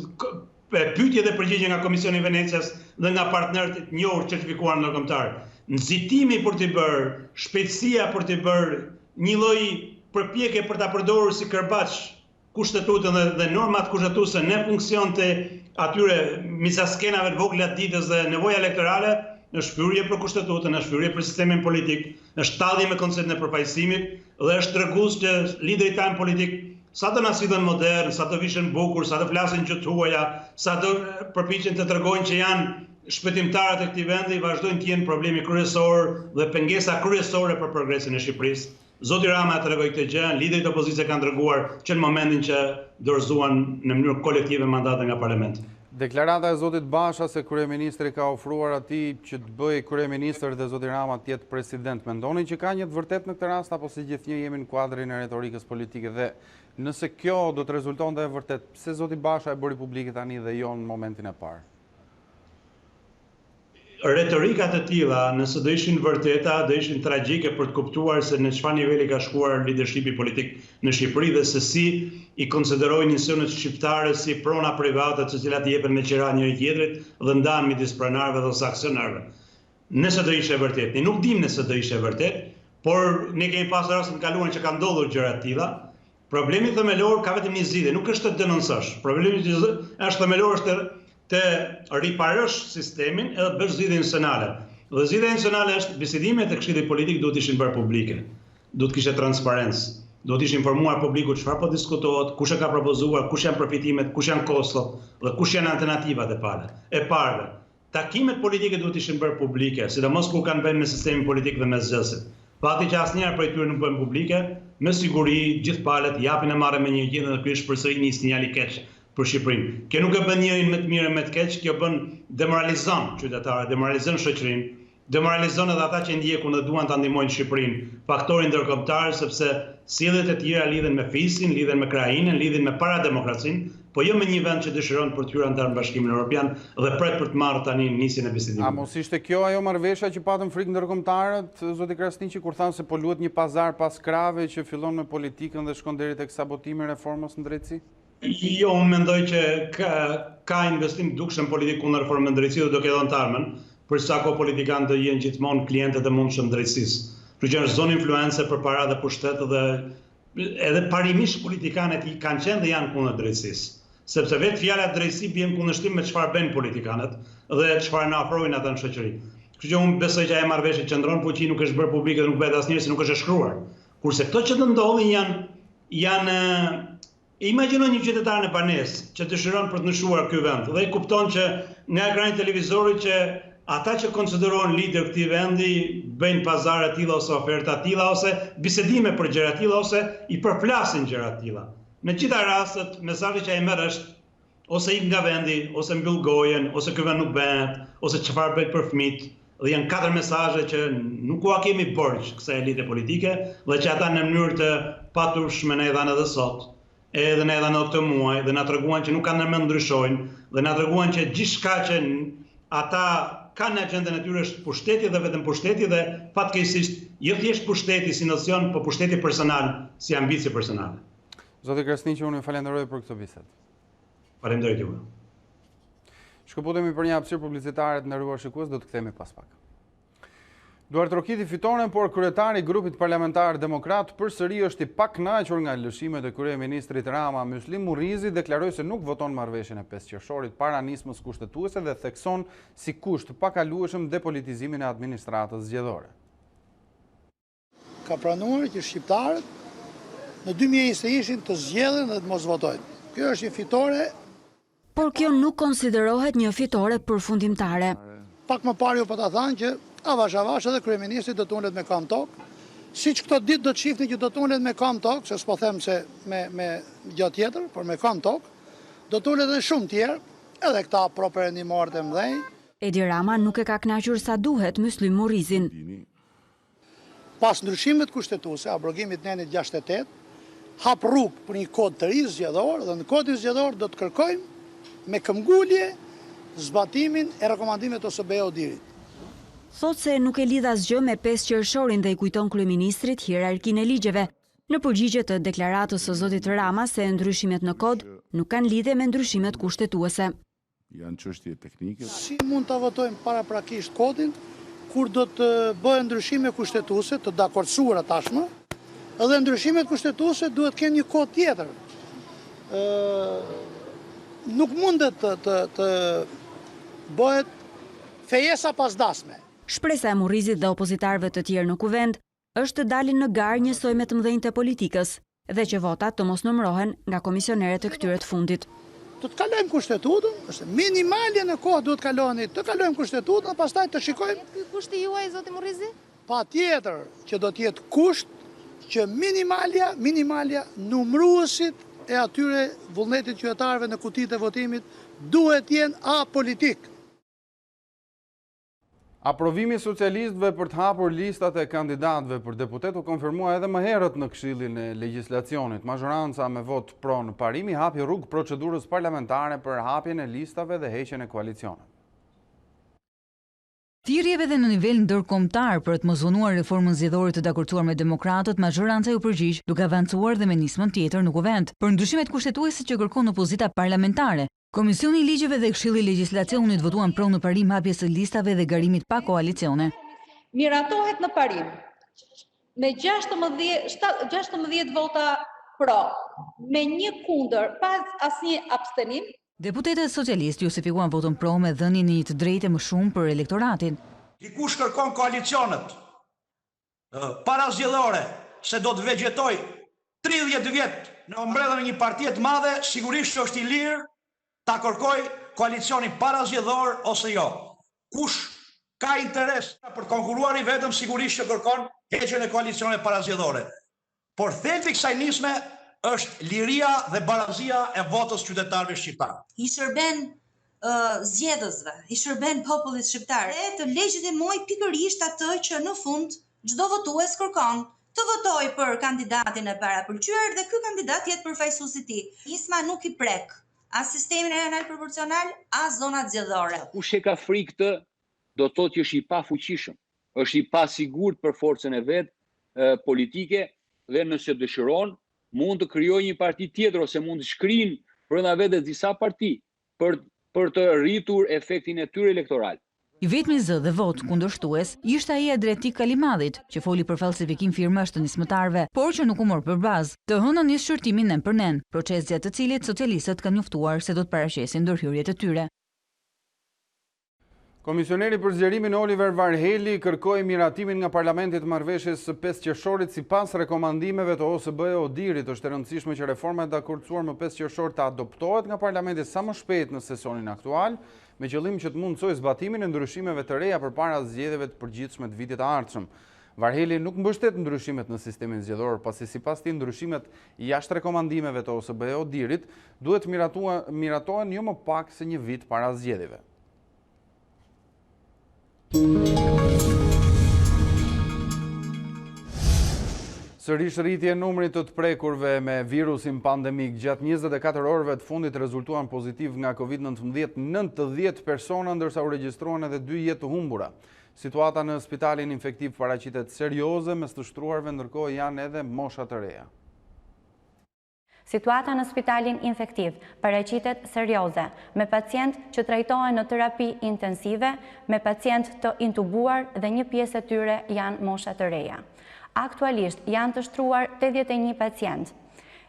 pyetje dhe përgjigje nga Komisioni i Venecias dhe nga partnerët e njohur certifikuar ndërkombëtar. Nxitimi për të bërë, shpejtësia për të bërë një lloj përpjekje për ta përdorur si kërbaç kushtetutën dhe normat kushtetuese në funksion të atyre mizaskenave të vogla të ditës dhe nevoja elektorale, është fyerje për kushtetutën, është fyerje për sistemin politik, është tallje me konceptin e përfaqësimit dhe është tregues që liderit tanë politik sa të na sillen modern, sa të vishën bukur, sa të flasin gjë të huaja, sa të përpiqen të tregojnë që janë shpëtimtarët e këtij vendi, vazhdojnë të jenë problemi kryesor dhe pengesa kryesore për progresin e Shqipërisë. Zoti Rama tregoi këtë gjë, liderit e opozitës kanë treguar që në momentin që dorëzuan në mënyrë kolektive mandatet nga parlamenti. Deklarata e zotit Basha se kryeministri ka ofruar atij që të bëjë kryeministër dhe zoti Rama të jetë president, mendoni që ka një të vërtetë në këtë rast apo si gjithnjë jemi në kuadrin e retorikës politike dhe nëse kjo do të rezultonte e vërtet, pse zoti Basha e bëri publike tani dhe jo në momentin e parë? Retorikat e tilla, nëse do ishin vërteta, do ishin tragjike për të kuptuar se në çfarë niveli ka shkuar leadershipi politik në Shqipëri dhe se si i konsiderojnë institucionet shqiptare si prona private të cilat i jepen me qira njëri tjetrit dhe ndahen midis pronarëve dhe aksionarëve. Nëse do ishte vërtet, ne nuk dim nëse do ishte vërtet, por ne kemi pasur rastin të kaluar që ka ndodhur gjëra të tilla. Problemi themelor ka vetëm një zgjidhje, nuk është të denoncosh. Problemi është themelor është të riparësh sistemin edhe bësh zgjidhje institucionale. Dhe zgjidhja institucionale është bisedimet e Këshillit Politik duhet ishin bërë publike. Duhet kishte transparencë. Duhet ishin informuar publiku çfarë po diskutohet, kush e ka propozuar, kush janë përfitimet, kush janë kostot dhe kush janë alternativat e para. E parë, takimet politike duhet ishin bërë publike, sidomos kur kanë bënë me sistemin politik dhe me zgjedhësit. Fati që asnjëherë prej tyre nuk bëhen publike, me siguri gjithë palët japin e marrën me një gjë dhe ky është përsëri një sinjal i keq për Shqipërinë. Kjo nuk e bën njërin më të mirë me të keq, kjo bën demoralizon qytetarët, demoralizon shoqërinë, demoralizon edhe ata që ndjekun dhe duan ta ndihmojnë Shqipërinë, faktorin ndërkombëtar sepse sjelljet e tjera lidhen me fisin, lidhen me krahinën, lidhen me parademokracinë, po jo me një vend që dëshiron për të hyrë antar në Bashkimin Evropian dhe pret për të marrë tani nisjen e bisedimit. A mos ishte kjo ajo marrëveshja që patën frikë ndërkombëtarët, zoti Krasniqi, kur thanë se po luhet një pazar pas krave që fillon me politikën dhe shkon deri tek sabotimi i reformës në drejtësi? Jo, unë mendoj që ka investim dukshëm politik kundër reformës në drejtësi dhe do ketë antarmen, për sa ko politikanë do jenë gjithmonë klientët e mundshëm drejtësisë. Kështu që është zonë influence për para dhe pushtet dhe edhe parimisht politikanët kanë qenë dhe janë kundër drejtësisë. Sepse vetë fjala drejtësi bën kundërshtim me çfarë bën politikanët dhe çfarë na ofrojnë ata në shoqëri. Kështu që unë besoj që ajo marrëveshje qendron, po që nuk është bërë publike dhe nuk bëhet asnjëherë se nuk është e shkruar. Kurse këto që të ndodhin janë imagjino një qytetar në banesë që dëshiron për të ndryshuar ky vend dhe i kupton që në ekranin televizorit që ata që konsiderohen lider këtij vendi bëjnë pazare të tilla ose oferta të tilla ose bisedime për gjëra të tilla ose i përplasin gjëra të tilla. Në gjitha rastet, mesazhi që ai merr është ose ik nga vendi, ose mbyll gojen, ose ky vend nuk bëhet, ose çfarë bëj për fëmijët. Dhe janë 4 mesazhe që nuk ua kemi borxh kësaj elite politike dhe që ata në mënyrë të paturshme na i dhanë edhe sot. Edhe na i dhanë këtë muaj dhe na treguan që nuk kanë në mend ndryshojnë dhe na treguan që gjithçka që ata kanë në agjendën e tyre është pushteti dhe vetëm pushteti dhe fatkeqësisht jo thjesht pushteti si nocion, por pushteti personal si ambicie personale. Zoti Krasniqi, unë ju falenderoj për këtë bisedë. Faleminderit juve. Shkëputemi për një hapësirë publicitare të nderuar shikues, do të kthehemi pas pak. Duart Rokiti fitoren, por kryetari i grupit parlamentar demokrat përsëri është i pakënaqur nga lëshimet e kryeministrit Rama. Myslim Murrizi deklaroi se nuk voton marrëveshjen e 5 qershorit para nismës kushtetuese dhe thekson si kusht pakalueshëm depolitizimin e administratës zgjedhore. Ka pranuar që shqiptarët në 2021 të zgjedhin dhe të mos votojnë. Kjo është një fitore. Por kjo nuk konsiderohet një fitore përfundimtare. Pak më parë ju po ta thanë që avash edhe kryeministri do të ulet me kam tokë. Siç këto ditë do të shihni që do të ulet me kam tokë, se s'po them se me gjë tjetër, por me kam tokë, do të ulet edhe shumë tjerë, edhe këta properendimorët e mëdhenj. Edi Rama nuk e ka kënaqur sa duhet Myslim Murrizin. Pas ndryshimit kushtetuese, abrogimit nenit 68, hap rrugë për një kod të ri zgjedhor dhe në kodin zgjedhor do të kërkojmë me këmbgulje zbatimin e rekomandimeve të OSBE-Odirit. Thot se nuk e lidh asgjë me 5 qershorin dhe i kujton kryeministrit hierarkinë e ligjeve. Në përgjigje të deklaratës së zotit Rama se ndryshimet në kod nuk kanë lidhje me ndryshimet kushtetuese. Janë çështje teknike. Si mund ta votojmë paraprakisht kodin kur do të bëhen ndryshime kushtetuese të dakordsuara tashmë, edhe ndryshimet kushtetuese duhet të kenë një kod tjetër. Nuk mundet të bëhet fejesa pasdasme. Shpresa e Murrizit dhe opozitarëve të tjerë në kuvend është të dalin në garë njësoj me të mëdhenjtë e politikës dhe që votat të mos numërohen nga komisionerët e këtyre të fundit. Të kalojmë kushtetutën, është minimalja në kohë duhet kaloni, të kalojmë kushtetutën dhe pastaj të shikojmë. Ky kushti juaj, zoti Murrizi? Patjetër që do të jetë kusht që minimalja numëruesit e atyre vullnetit qytetarëve në kutitë e votimit duhet jenë apolitik. Aprovimi i socialistëve për të hapur listat e kandidatëve për deputet u konfirmua edhe më herët në Këshillin e Legjislacionit. Mazhoranca me vot pronë parimi hapi rrugë procedurës parlamentare për hapjen e listave dhe heqjen e koalicionit. Thirrjeve dhe në nivel ndërkombëtar për të mos vonuar reformën zgjedhore të dakordsuar me demokratët, mazhoranca u përgjigj duke avancuar dhe me nismën tjetër në kuvend për ndryshimet kushtetuese që kërkon opozita parlamentare. Komisioni i Ligjeve dhe Këshilli i Legjislacionit votuan pronë në parim hapjes së listave dhe garimit pa koalicione. Miratohet në parim me 16 vota pro, me 1 kundër, pas asnjë abstenim. Deputetët socialistë justifikuan votën pro me dhënien e një të drejtë më shumë për elektoratin. Dikush kërkon koalicionet parazgjedhore se do të vegjetoj 30 vjet në ombrellën e një partie të madhe, sigurisht që është i lirë ta kërkoj koalicionin parazgjedhor ose jo. Kush ka interes për konkurruar i vetëm, sigurisht që kërkon heqjen e koalicioneve parazgjedhore. Por thelbi i kësaj nisme është liria dhe barazia e votës qytetarëve shqiptar. I shërben zgjedhësve, i shërben popullit shqiptar. E të legitimoj pikërisht atë që në fund çdo votues kërkon të votoj për kandidatin e parapëlqyer dhe ky kandidat jetë përfaqësuesi i tij. Nisma nuk i prek as sistemin rajonal proporcional, as zonat zgjedhore. Kush e ka frikë këtë, do të thotë që është i pafuqishëm, është i pasigurt për forcën e vet politike dhe nëse dëshiron mund të krijojë një parti tjetër ose mund të shkrijnë brenda vetes disa parti për të rritur efektin e tyre elektoral. I vetmi zë dhe vot kundërshtues ishte ai Adretik Kalimadhit, që foli për falsifikim firmash të nismëtarëve, por që nuk u mor për bazë. Të hënën nis shërtimin nen për nen, proces gjatë të cilit socialistët kanë njoftuar se do të paraqesin ndërhyrjet e tyre. Komisioneri për zgjerimin Oliver Varheli kërkoi miratimin nga Parlamenti të marrëveshjes së 5 qershorit sipas rekomandimeve të OSBE-Odirit. Është e rëndësishme që reforma e dakordsuar më 5 qershor të adoptohet nga Parlamenti sa më shpejt në sesionin aktual. me qëllim që të mundsojë zbatimin e ndryshimeve të reja përpara zgjedhjeve të përgjithshme të vitit të ardhshëm. Varheli nuk mbështet ndryshimet në sistemin zgjedhor, pasi sipas tij ndryshimet jashtë rekomandimeve të OSBE-Dirit duhet miratohen jo më pak se një vit para zgjedhjeve. Sërish rritje e numrit të prekurve me virusin pandemik gjatë 24 orëve të fundit rezultuan pozitiv nga COVID-19 90 persona, ndërsa u regjistruan edhe 2 jetë të humbura. Situata në spitalin infektiv paraqitet serioze mes të shtruarve, ndërkohë janë edhe mosha të reja. Situata në spitalin infektiv paraqitet serioze, me pacient që trajtohen në terapi intensive, me pacient të intubuar dhe një pjesë e tyre janë mosha të reja. Aktualisht janë të shtruar 81 pacient,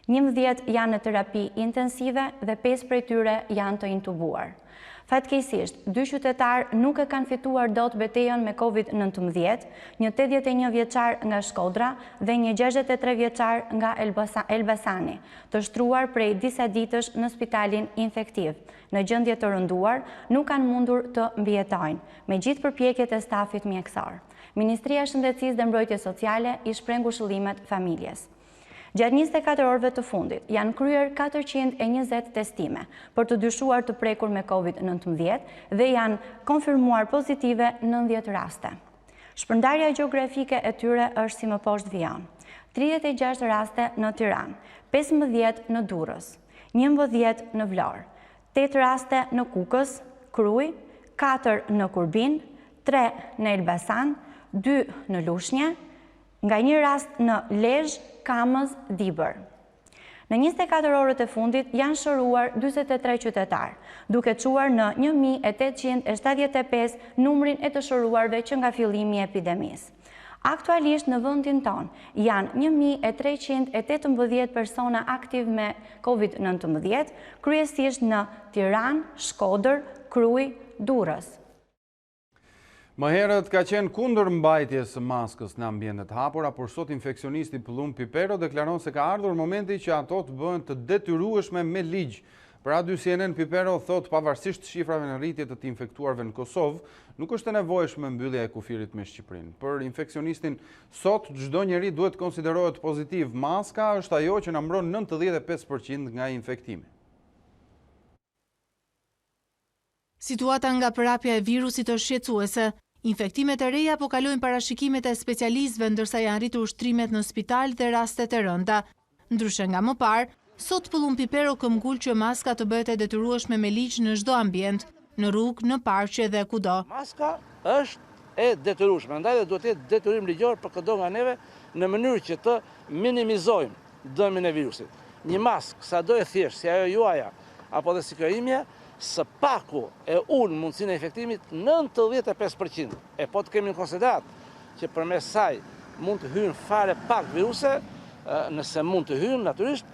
11 janë në terapi intensive dhe 5 prej tyre janë të intubuar. Fatkeqësisht, 2 qytetarë nuk e kanë fituar dot betejën me COVID-19, një 81 vjeçar nga Shkodra dhe një 63 vjeçar nga Elbasani, të shtruar prej disa ditësh në spitalin infektiv. Në gjendje të rënduar, nuk kanë mundur të mbijetojnë, me gjithë përpjekjet e stafit mjekësor. Ministria e Shëndetësisë dhe Mbrojtjes Sociale i shpreh ngushëllimet familjes. Gjatë 24 orëve të fundit janë kryer 420 testime për të dyshuar të prekur me COVID-19 dhe janë konfirmuar pozitive 90 raste. Shpërndarja gjeografike e tyre është si më poshtë vijon. 36 raste në Tiranë, 15 në Durrës, 11 në Vlorë, 8 raste në Kukës, Krujë, 4 në Kurbin, 3 në Elbasan, 2 në Lushnjë, nga një rast në Lezhë, Kamës, Dibër. Në 24 orët e fundit janë shëruar 43 qytetarë, duke çuar në 1875 numrin e të shëruarve që nga fillimi i epidemisë. Aktualisht në vendin tonë janë 1318 persona aktiv me COVID-19, kryesisht në Tiranë, Shkodër, Krujë, Durrës. Më herët ka qenë kundër mbajtjes së maskës në ambientet hapura, por sot infeksionisti Pluhn Pipero deklaron se ka ardhur momenti që ato të bëhen të detyrueshme me ligj. Për Radio CNN, Pipero thot pavarësisht shifrave në rritje të të infektuarve në Kosovë, nuk është e nevojshme mbyllja e kufirit me Shqipërinë. Për infeksionistin, sot çdo njeri duhet konsiderohet pozitiv. Maska është ajo që na mbron 95% nga infektimi. Situata nga përhapja e virusit është shqetësuese. Infektimet e reja po kalojnë parashikimet e specialistëve, ndërsa janë rritur shtrimet në spital dhe rastet e rënda. Ndryshe nga më parë, sot Pluhn Pipero këmbgul që maska të bëhet e detyrueshme me ligj në çdo ambient, në rrugë, në parqe dhe kudo. Maska është e detyrueshme, ndaj duhet të jetë detyrim ligjor për çdo nga neve në mënyrë që të minimizojmë dëmin e virusit. Një maskë, sado e thjeshtë si ajo juaja apo dhe si kjo imja, së paku e unë mundësinë e infektimit 95%. E po të kemi në konsiderat që përmes saj mund të hynë fare pak viruse, nëse mund të hynë, natyrisht,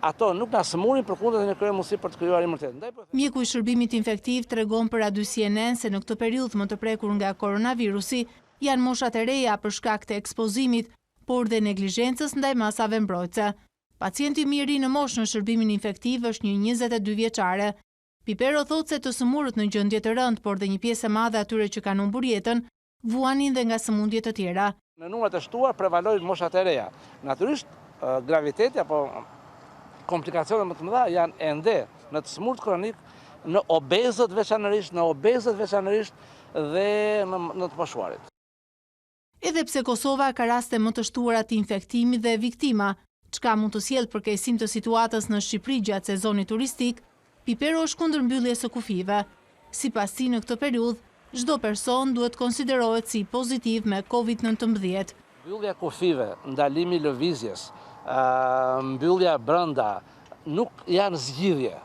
ato nuk na sëmurin përkundër në krye mundësi për të krijuar imunitet. Mjeku i shërbimit infektiv tregon për Radio CNN se në këtë periudhë më të prekur nga koronavirusi janë moshat e reja për shkak të ekspozimit, por dhe neglizhencës ndaj masave mbrojtëse. Pacienti më i ri në moshë në shërbimin infektiv është një 22 vjeçare. Pipero thotë se të sëmurët në gjendje të rëndë, por dhe një pjesë e madhe atyre që kanë humbur jetën, vuanin dhe nga sëmundje të tjera. Në numrat e shtuar prevalojnë moshat e reja. Natyrisht, graviteti apo komplikacionet më të mëdha janë ende në të smurt kronik, në obezët veçanërisht dhe në të moshuarit. Edhe pse Kosova ka raste më të shtuara të infektimit dhe viktima, çka mund të sjellë përkeqësim të situatës në Shqipëri gjatë sezonit turistik, Pipero është kundër mbylljes së kufive. Sipas tij, në këtë periudhë, çdo person duhet konsiderohet si pozitiv me COVID-19. Mbyllja e kufive, ndalimi i lëvizjes, mbyllja brenda nuk janë zgjidhje,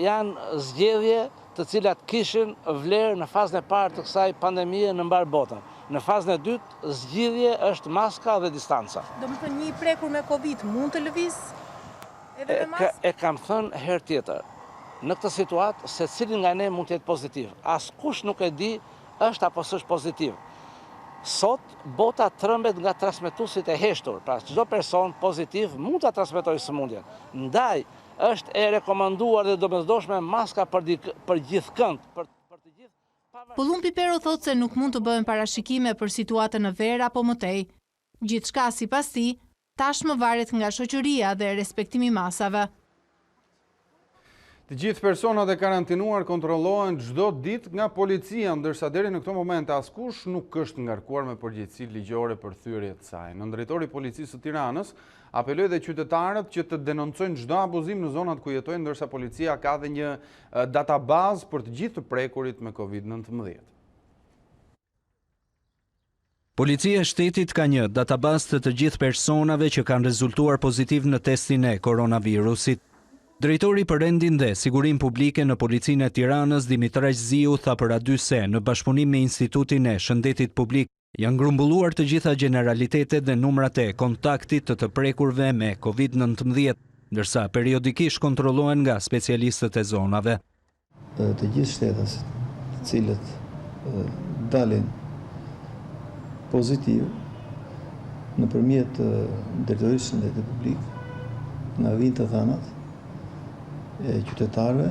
janë zgjedhje të cilat kishin vlerë në fazën e parë të kësaj pandemie në mbar botën. Në fazën e dytë, zgjidhje është maska dhe distanca. Domethënë një prekur me Covid mund të lëviz edhe me maskë? E kam thënë herë tjetër, në këtë situatë secili nga ne mund të jetë pozitiv. Askush nuk e di është apo s'është pozitiv. Sot bota trembet nga transmetuesit e heshtur, pra çdo person pozitiv mund ta transmetojë sëmundjen. Ndaj është e rekomanduar dhe domosdoshme maska për gjithë kënd. Pollum Pipero thotë se nuk mund të bëhen parashikime për situatën në verë apo mëtej. Gjithçka sipas tij tashmë varet nga shoqëria dhe respektimi masave. Të gjithë personat e karantinuar kontrollohen çdo ditë nga policia, ndërsa deri në këtë moment askush nuk është ngarkuar me përgjegjësi ligjore për thyrjet e saj. Në drejtori i policisë së Tiranës apeloi dhe qytetarët që të denoncojnë çdo abuzim në zonat ku jetojnë, ndërsa policia ka dhe një databazë për të gjithë të prekurit me COVID-19. Policia e shtetit ka një databazë të gjithë personave që kanë rezultuar pozitiv në testin e koronavirusit. Drejtori për rendin dhe sigurim publike në policinë e Tiranës, Ditari tha për A2 se në bashkëpunim me Institutin e Shëndetit Publik janë grumbulluar të gjitha generalitetet dhe numrat e kontaktit të prekurve me COVID-19, ndërsa periodikisht kontrollohen nga specialistët e zonave. Të gjithë shtetasit, të cilët dalin pozitiv nëpërmjet Drejtorisë së Shëndetit Publik na vijnë të dhënat e qytetarëve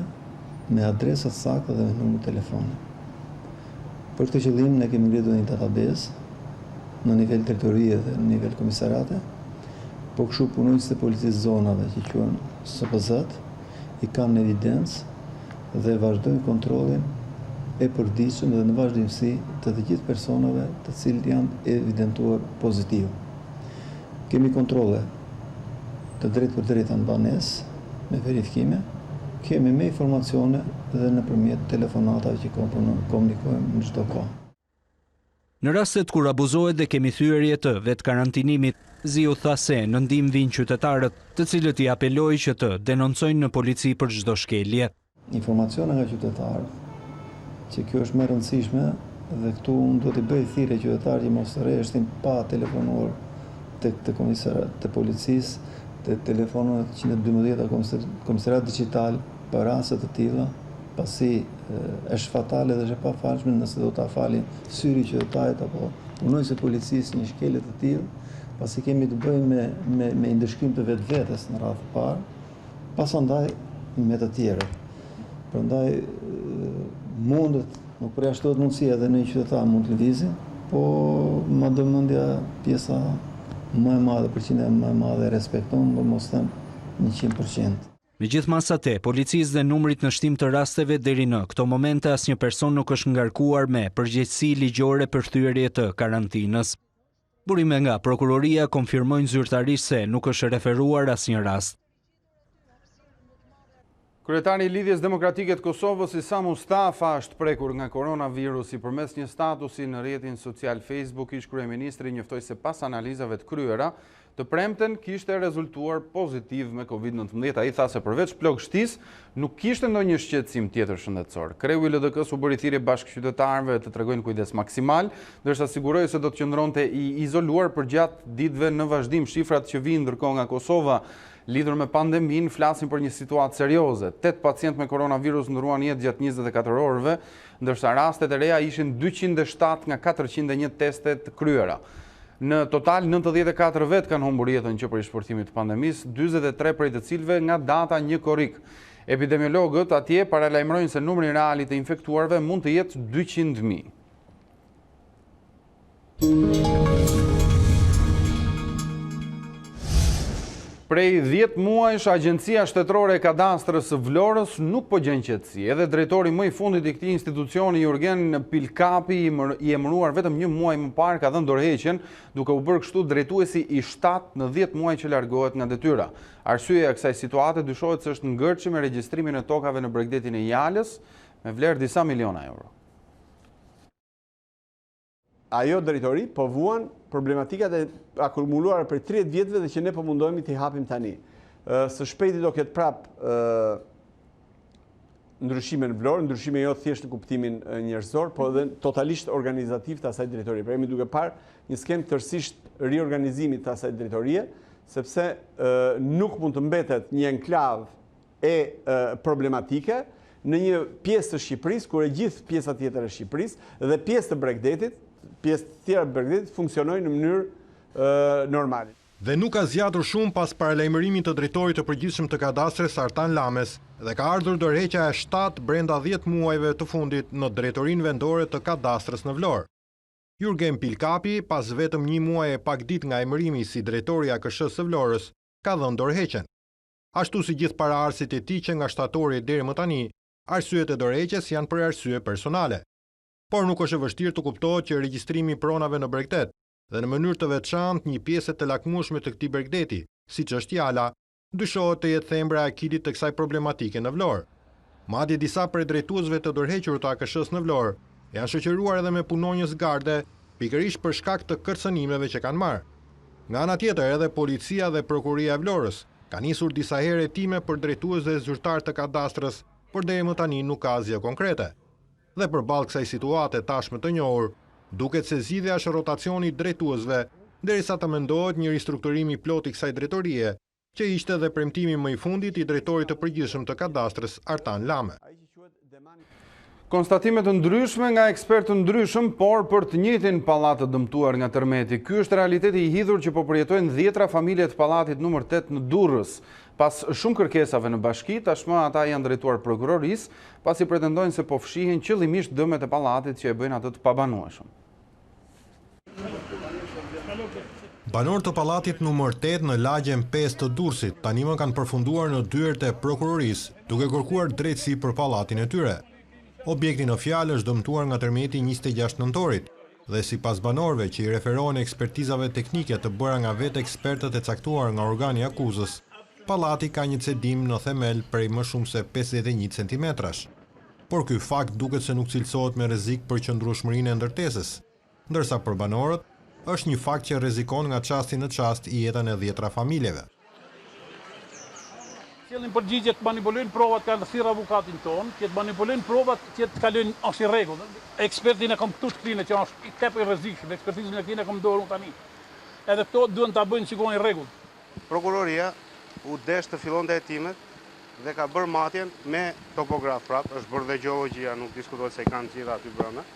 me adresat sakta dhe me numër telefoni. Për këtë qëllim ne kemi ngritur një database në nivel teritorie dhe në nivel komisariate, po kështu punojnësit e policisë zonave që quhen SPZ i kanë në evidencë dhe vazhdojnë kontrollin e përditshëm dhe në vazhdimsi të gjithë personave të cilët janë evidentuar pozitiv. Kemi kontrolle të drejtë për drejta në banesë me verifikime, kemi me informacione dhe nëpërmjet telefonatave që komunikojmë në çdo kohë. Në rastet kur abuzohet dhe kemi thyerje të vetë karantinimit, Ziu tha se në ndihmë vijnë qytetarët, të cilët i apeloi që të denoncojnë në polici për çdo shkelje. Informacione nga qytetarët që kjo është më e rëndësishme dhe këtu unë do t'i bëj thirrje qytetarët që mos rreshtin pa telefonuar tek komisariat të policisë, të telefonat 112 komisariat digital për raste të tilla, pasi është fatale dhe është e pafalshme nëse do ta falin syri qytetarit apo punonjësit e policisë një shkelje të tillë, pasi kemi të bëjmë me ndëshkim të vetvetes në radhë të parë, pasandaj me të tjerët. Prandaj nuk përjashtohet mundësia edhe në një qytetar mund të lëvizin, po më domendja pjesa më e madhe, përqindja më e madhe respekton, do mos them 100%. Me gjithë masat e policisë dhe numrit në shtim të rasteve deri në këto momente asnjë person nuk është ngarkuar me përgjegjësi ligjore për thyerje të karantinës. Burime nga prokuroria konfirmojnë zyrtarisht se nuk është referuar asnjë rast. Kryetari i Lidhjes Demokratike të Kosovës, Isa Mustafa, është prekur nga koronavirusi. Përmes një statusi në rrjetin social Facebook, ish kryeministri njoftoi se pas analizave të kryera, të premten kishte rezultuar pozitiv me COVID-19. Ai tha se përveç plagështisë nuk kishte ndonjë shqetësim tjetër shëndetësor. Kreu i LDK-s u bëri thirrje bashkëqytetarëve të tregojnë kujdes maksimal, ndërsa siguroi se do të qëndronte i izoluar përgjatë ditëve në vazhdim. Shifrat që vijnë ndërkohë nga Kosova lidhur me pandemin flasin për një situatë serioze. 8 pacient me koronavirus ndruan jetë gjatë 24 orëve, ndërsa rastet e reja ishin 207 nga 401 testet kryera. Në total 94 vetë kanë humbur jetën që për shpërthimit të pandemisë, 43 prej të cilëve nga data një korrik. Epidemiologët atje paralajmërojnë se numri real i të infektuarve mund të jetë 200.000. Prej 10 muajsh, Agjencia Shtetërore e Kadastrës së Vlorës nuk po gjen qetësi. Edhe drejtori më i fundit i këtij institucioni, Jurgen Pilkapi, i emëruar vetëm një muaj më parë, ka dhënë dorëheqjen, duke u bërë kështu drejtuesi i 7 në 10 muaj që largohet nga detyra. Arsyeja e kësaj situate dyshohet se është ngërçi me regjistrimin e tokave në Bregdetin e Jalës, me vlerë disa miliona euro. Ajo drejtori po vuan problematikat e akumuluara për 30 vjetëve dhe që ne po mundohemi t'i hapim tani. Së shpejti do ketë prap ndryshime në Vlorë, ndryshime jo thjesht në kuptimin njerëzor, po edhe totalisht organizativ të asaj drejtorie. Pra jemi duke parë një skem tërësisht riorganizimit të asaj drejtorie, sepse nuk mund të mbetet një enklav e problematike në një pjesë të Shqipërisë, kur e gjithë pjesa tjetër e Shqipërisë dhe pjesë të Bregdetit, pjesë tjera të Bregdetit funksionojnë në mënyrë normale. Dhe nuk ka zgjatur shumë pas paralajmërimit të drejtorit të përgjithshëm të kadastres Artan Lames dhe ka ardhur dorëheqja e 7 brenda 10 muajve të fundit në drejtorinë vendore të kadastres në Vlorë. Jurgen Pilkapi, pas vetëm 1 muaj e pak ditë nga emërimi si drejtori i AKSH-së së Vlorës, ka dhënë dorëheqjen. Ashtu si gjithë paraardhësit e tij që nga shtatori deri më tani, arsyet e dorëheqjes janë për arsye personale. Por nuk është e vështirë të kuptohet që regjistrimi i pronave në Bregdet dhe në mënyrë të veçantë një pjesë të lakmueshme të këtij Bregdeti, siç është jala, dyshohet të jetë thembra e akilit të kësaj problematike në Vlorë. Madje disa prej drejtuesve të dorëhequr të AKSH-së në Vlorë janë shoqëruar edhe me punonjës garde, pikërisht për shkak të kërcënimeve që kanë marrë. Nga ana tjetër, edhe policia dhe prokuroria e Vlorës kanë nisur disa herë hetime për drejtues dhe zyrtar të kadastrës, por deri më tani nuk ka asgjë konkrete. Dhe përballë kësaj situate tashmë të njohur, duket se zgjidhja është rotacioni i drejtuesve, derisa të mendohet një ristrukturim i plotë i kësaj drejtorie, që ishte edhe premtimi më i fundit i drejtorit të përgjithshëm të kadastrës Artan Lame. Konstatimet të ndryshme nga ekspertë të ndryshëm, por për të njëjtin pallat të dëmtuar nga tërmeti. Ky është realiteti i hidhur që po përjetojnë 10 familje të pallatit numër 8 në Durrës. Pas shumë kërkesave në bashki, tashmë ata janë drejtuar prokurorisë, pasi pretendojnë se po fshihen qëllimisht dëmet e pallatit që e bëjnë atë të pabanueshëm. Banorët të pallatit numër 8 në lagjen 5 të Durrësit tani më kanë përfunduar në dyert e prokurorisë, duke kërkuar drejtësi për pallatin e tyre. Objekti në fjalë është dëmtuar nga tërmeti 26 nëntorit dhe sipas banorëve që i referohen ekspertizave teknike të bëra nga vetë ekspertët e caktuar nga organi akuzës, pallati ka një cedim në themel prej më shumë se 51 centimetrash. Por ky fakt duket se nuk cilësohet me rrezik për qëndrueshmërinë e ndërtesës, ndërsa për banorët është një fakt që rrezikon nga çasti në çast i jetën e 10 familjeve. Sjellin përgjigje të manipulojnë provat kanë thirr avokatin ton, që të manipulojnë provat që të kalojnë është i rregull. Ekspertin e kam këtu shkrinë që është i tepër rrezikshëm, ekspertizën e këtij e kam dorë tani. Edhe këto duhen ta bëjnë sikur i rregull. Prokuroria u desh të fillonte hetimet dhe ka bërë matjen me topograf prap, është bërë dhe gjeologjia, nuk diskutohet se kanë gjitha aty brenda.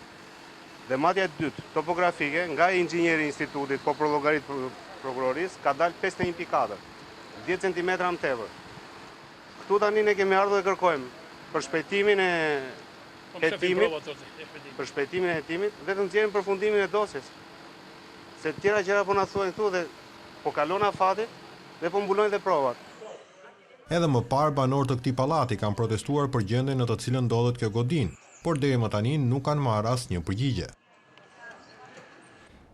Dhe matja e dytë, topografike, nga inxhinieri i institutit, po për llogarit prokurorisë, ka dalë 51.4, 10 cm më tepër. Këtu tani ne kemi ardhur dhe kërkojmë për shpejtimin e hetimit, dhe të nxjerrim përfundimin e dosjes. Se të tjera gjëra po na thuajnë këtu dhe po kalon afati dhe po mbulojnë dhe provat. Edhe më parë banorët të këtij pallati kanë protestuar për gjendjen në të cilën ndodhet kjo godin, por deri më tani nuk kanë marrë asnjë përgjigje.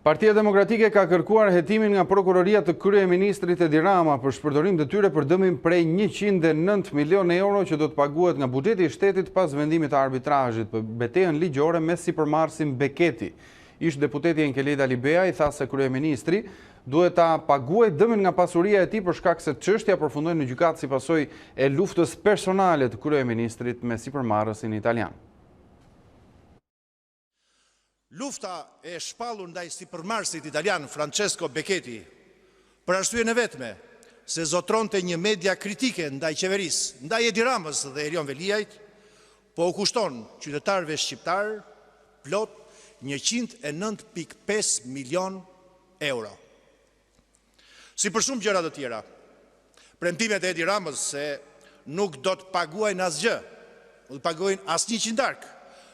Partia Demokratike ka kërkuar hetimin nga prokuroria të kryeministrit Edi Rama për shpërdorim të tyre për dëmin prej 109 milion euro që do të paguhet nga buxheti i shtetit pas vendimit të arbitrazhit për betejën ligjore me sipërmarrësin Beketi. Ish deputeti Enkeleda Libea i tha se kryeministri duhet ta paguajë dëmin nga pasuria e tij për shkak se çështja përfundoi në gjykatë si pasojë e luftës personale të kryeministrit me sipërmarrësin italian. Lufta e shpallur ndaj sipërmarrësit italian Francesco Becchetti për arsyeën e vetme se zotronte një media kritike ndaj qeverisë, ndaj Edi Ramës dhe Erion Veliajt, po u kushton qytetarëve shqiptar plot 109.5 milion euro. Si për shumë gjëra të tjera, premtimet e Edi Ramës se nuk do të paguajnë asgjë, nuk do të paguajnë asnjë qindark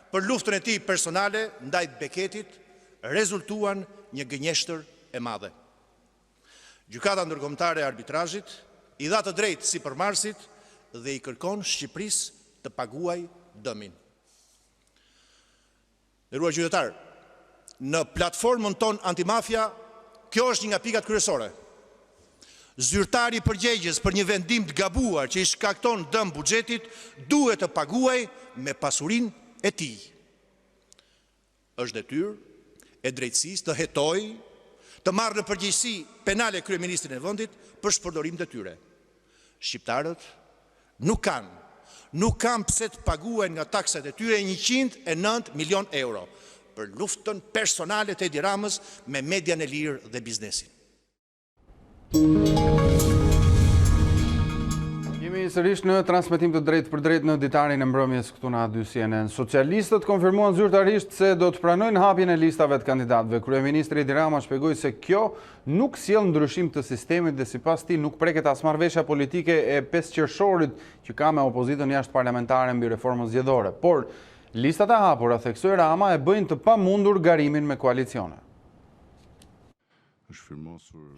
për luftën e tij personale ndaj Bekketit, rezultuan një gënjeshtër e madhe. Gjykata ndërkombëtare e arbitrazhit i dha të drejtë sipërmarrësit dhe i kërkon Shqipërisë të paguajë dëmin. Nderuar qytetar, në platformën tonë antimafia, kjo është një nga pikat kryesore. Zyrtari përgjegjës për një vendim të gabuar që i shkakton dëm buxhetit duhet të paguajë me pasurinë e tij. Është detyrë e drejtësisë të hetojë, të marrë në përgjegjësi penale kryeministrin e vendit për shpërdorim të tyre. Shqiptarët nuk kanë pse të paguajnë nga taksat e tyre 109 milion euro për luftën personale të Edi Ramës me median e lirë dhe biznesin. Jemi Jemi sërish në transmetim të drejt për drejt në Ditarin e mbrëmjes këtu në A2 CNN. Socialistët konfirmuan zyrtarisht se do të pranojnë hapjen e listave të kandidatëve. Kryeministri Edi Rama shpjegoi se kjo nuk sjell ndryshim të sistemit dhe sipas tij nuk preket as marrëveshja politike e 5 qershorit që ka me opozitën jashtë parlamentare mbi reformën zgjedhore. Por listat e hapura, theksoi Rama, e bëjnë të pamundur garimin me koalicione.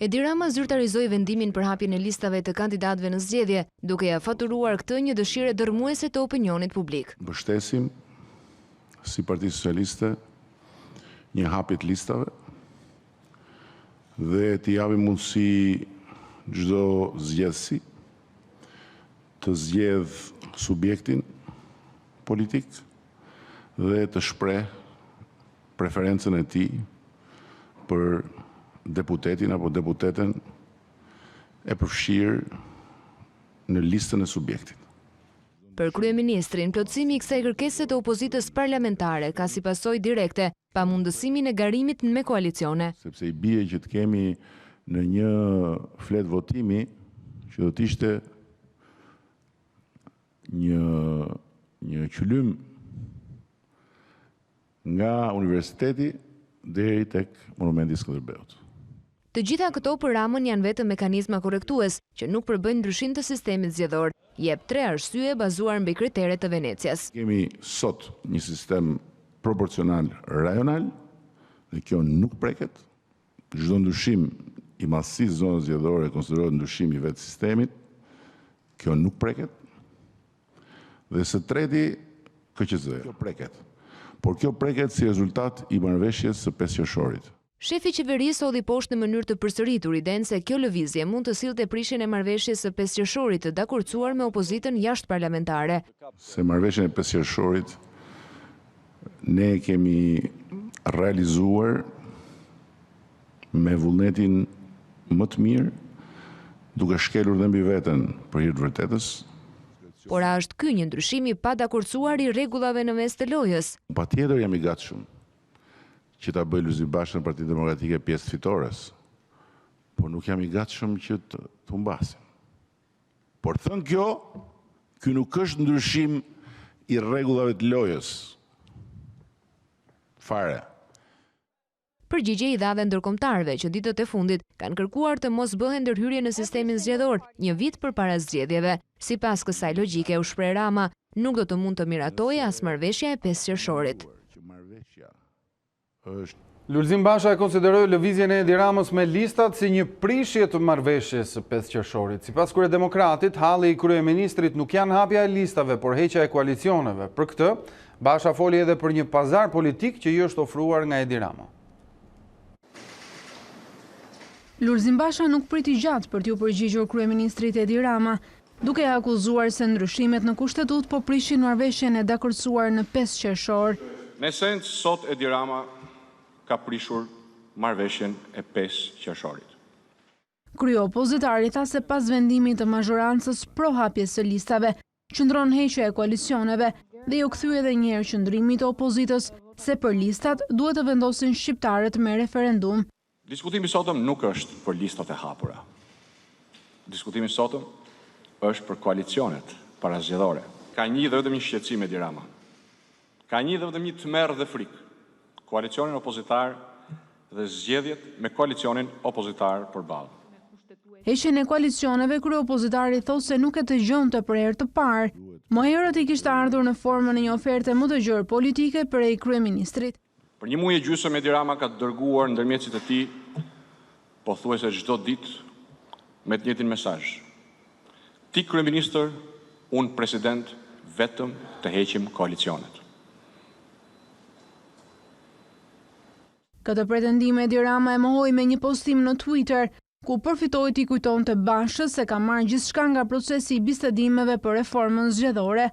Edi Rama zyrtarizoi vendimin për hapjen e listave të kandidatëve në zgjedhje, duke ja faturuar këtë një dëshirë dërmuese të opinionit publik. Mbështesim si Parti Socialiste një hapje të listave dhe t'i japim mundësi çdo zgjedhësi të zgjedh subjektin politik dhe të shpreh preferencën e tij për deputetin apo deputeten e përfshirë në listën e subjektit. Për kryeministrin, plotësimi i kësaj kërkese të opozitës parlamentare ka si pasojë direkte pamundësimin e garimit me koalicione. Sepse i bie që të kemi në një flet votimi që do të ishte një qylym nga universiteti deri tek monumenti Skënderbeut. Të gjitha këto për Ramën janë vetëm mekanizma korrektues që nuk përbëjnë ndryshim të sistemit zgjedhor. Jep 3 arsye bazuar mbi kriteret të Venecias. Kemi sot një sistem proporcional rajonal dhe kjo nuk preket. Çdo ndryshim i masisë zonës zgjedhore konsiderohet ndryshim i vetë sistemit. Kjo nuk preket. Dhe së treti, KQZ. Kjo preket. Por kjo preket si rezultat i marrëveshjes së 5 qershorit. Shefi qeverisë hodhi poshtë në mënyrë të përsëritur idenë se kjo lëvizje mund të sillte prishjen e marrëveshjes së 5 qershorit të dakurcuar me opozitën jashtë parlamentare. Se marrëveshjen e 5 qershorit ne kemi realizuar me vullnetin më të mirë, duke shkelur dhe mbi veten për hir të vërtetës. Por a është ky një ndryshim i pa dakurcuar i rregullave në mes të lojës? Patjetër jam i gatshëm që ta bëj Lulzim Bashën Partinë Demokratike pjesë fitores, por nuk jam i gatshëm që të humbasim. Por thënë kjo, ky nuk është ndryshim i rregullave të lojës. Fare. Përgjigje i dha dhe ndërkombëtarëve që ditët e fundit kanë kërkuar të mos bëhen ndërhyrje në sistemin zgjedhor një vit përpara zgjedhjeve. Sipas kësaj logjike, u shpreh Rama, nuk do të mund të miratojë as marrëveshja e 5 qershorit. Lulzim Basha e konsideroi lëvizjen e Edi Ramës me listat si një prishje të marrëveshjes së 5 qershorit. Sipas Kryedemokratit, halli i kryeministrit nuk janë hapja e listave, por heqja e koalicioneve. Për këtë, Basha foli edhe për një pazar politik që i është ofruar nga Edi Rama. Lulzim Basha nuk priti gjatë për t'ju përgjigjur kryeministrit Edi Rama, duke akuzuar se ndryshimet në kushtetut po prishin marrëveshjen e dakordsuar në 5 qershor. Në esencë, sot Edi Rama ka prishur marrëveshjen e 5 qershorit. Kryeopozitari tha se pas vendimit të mazhorancës pro hapjes së listave, qëndron heqja e koalicioneve dhe ju kthye edhe një herë qëndrimit të opozitës se për listat duhet të vendosin shqiptarët me referendum. Diskutimi sotëm nuk është për listat e hapura. Diskutimi sotëm është për koalicionet parazgjedhore. Ka një dhe vetëm një shqetësim Edi Rama. Ka një dhe vetëm një tmerr dhe frikë. Koalicionin opozitar dhe zgjedhjet me koalicionin opozitar përballë. Heqjen e koalicioneve, kryeopozitari thosë se nuk e dëgjonte për herë të parë. Më herët i kishte ardhur në formën e një oferte më të gjerë politike prej kryeministrit. Për një muaj e gjysmë Edi Rama ka dërguar ndërmjetësit e tij pothuajse çdo ditë me të njëjtin mesazh. Ti kryeministër, unë president, vetëm të heqim koalicionet. Këtë pretendim Edi Rama e mohoi me një postim në Twitter, ku përfitoi t'i kujtonte Bashës se ka marrë gjithçka nga procesi i bisedimeve për reformën zgjedhore.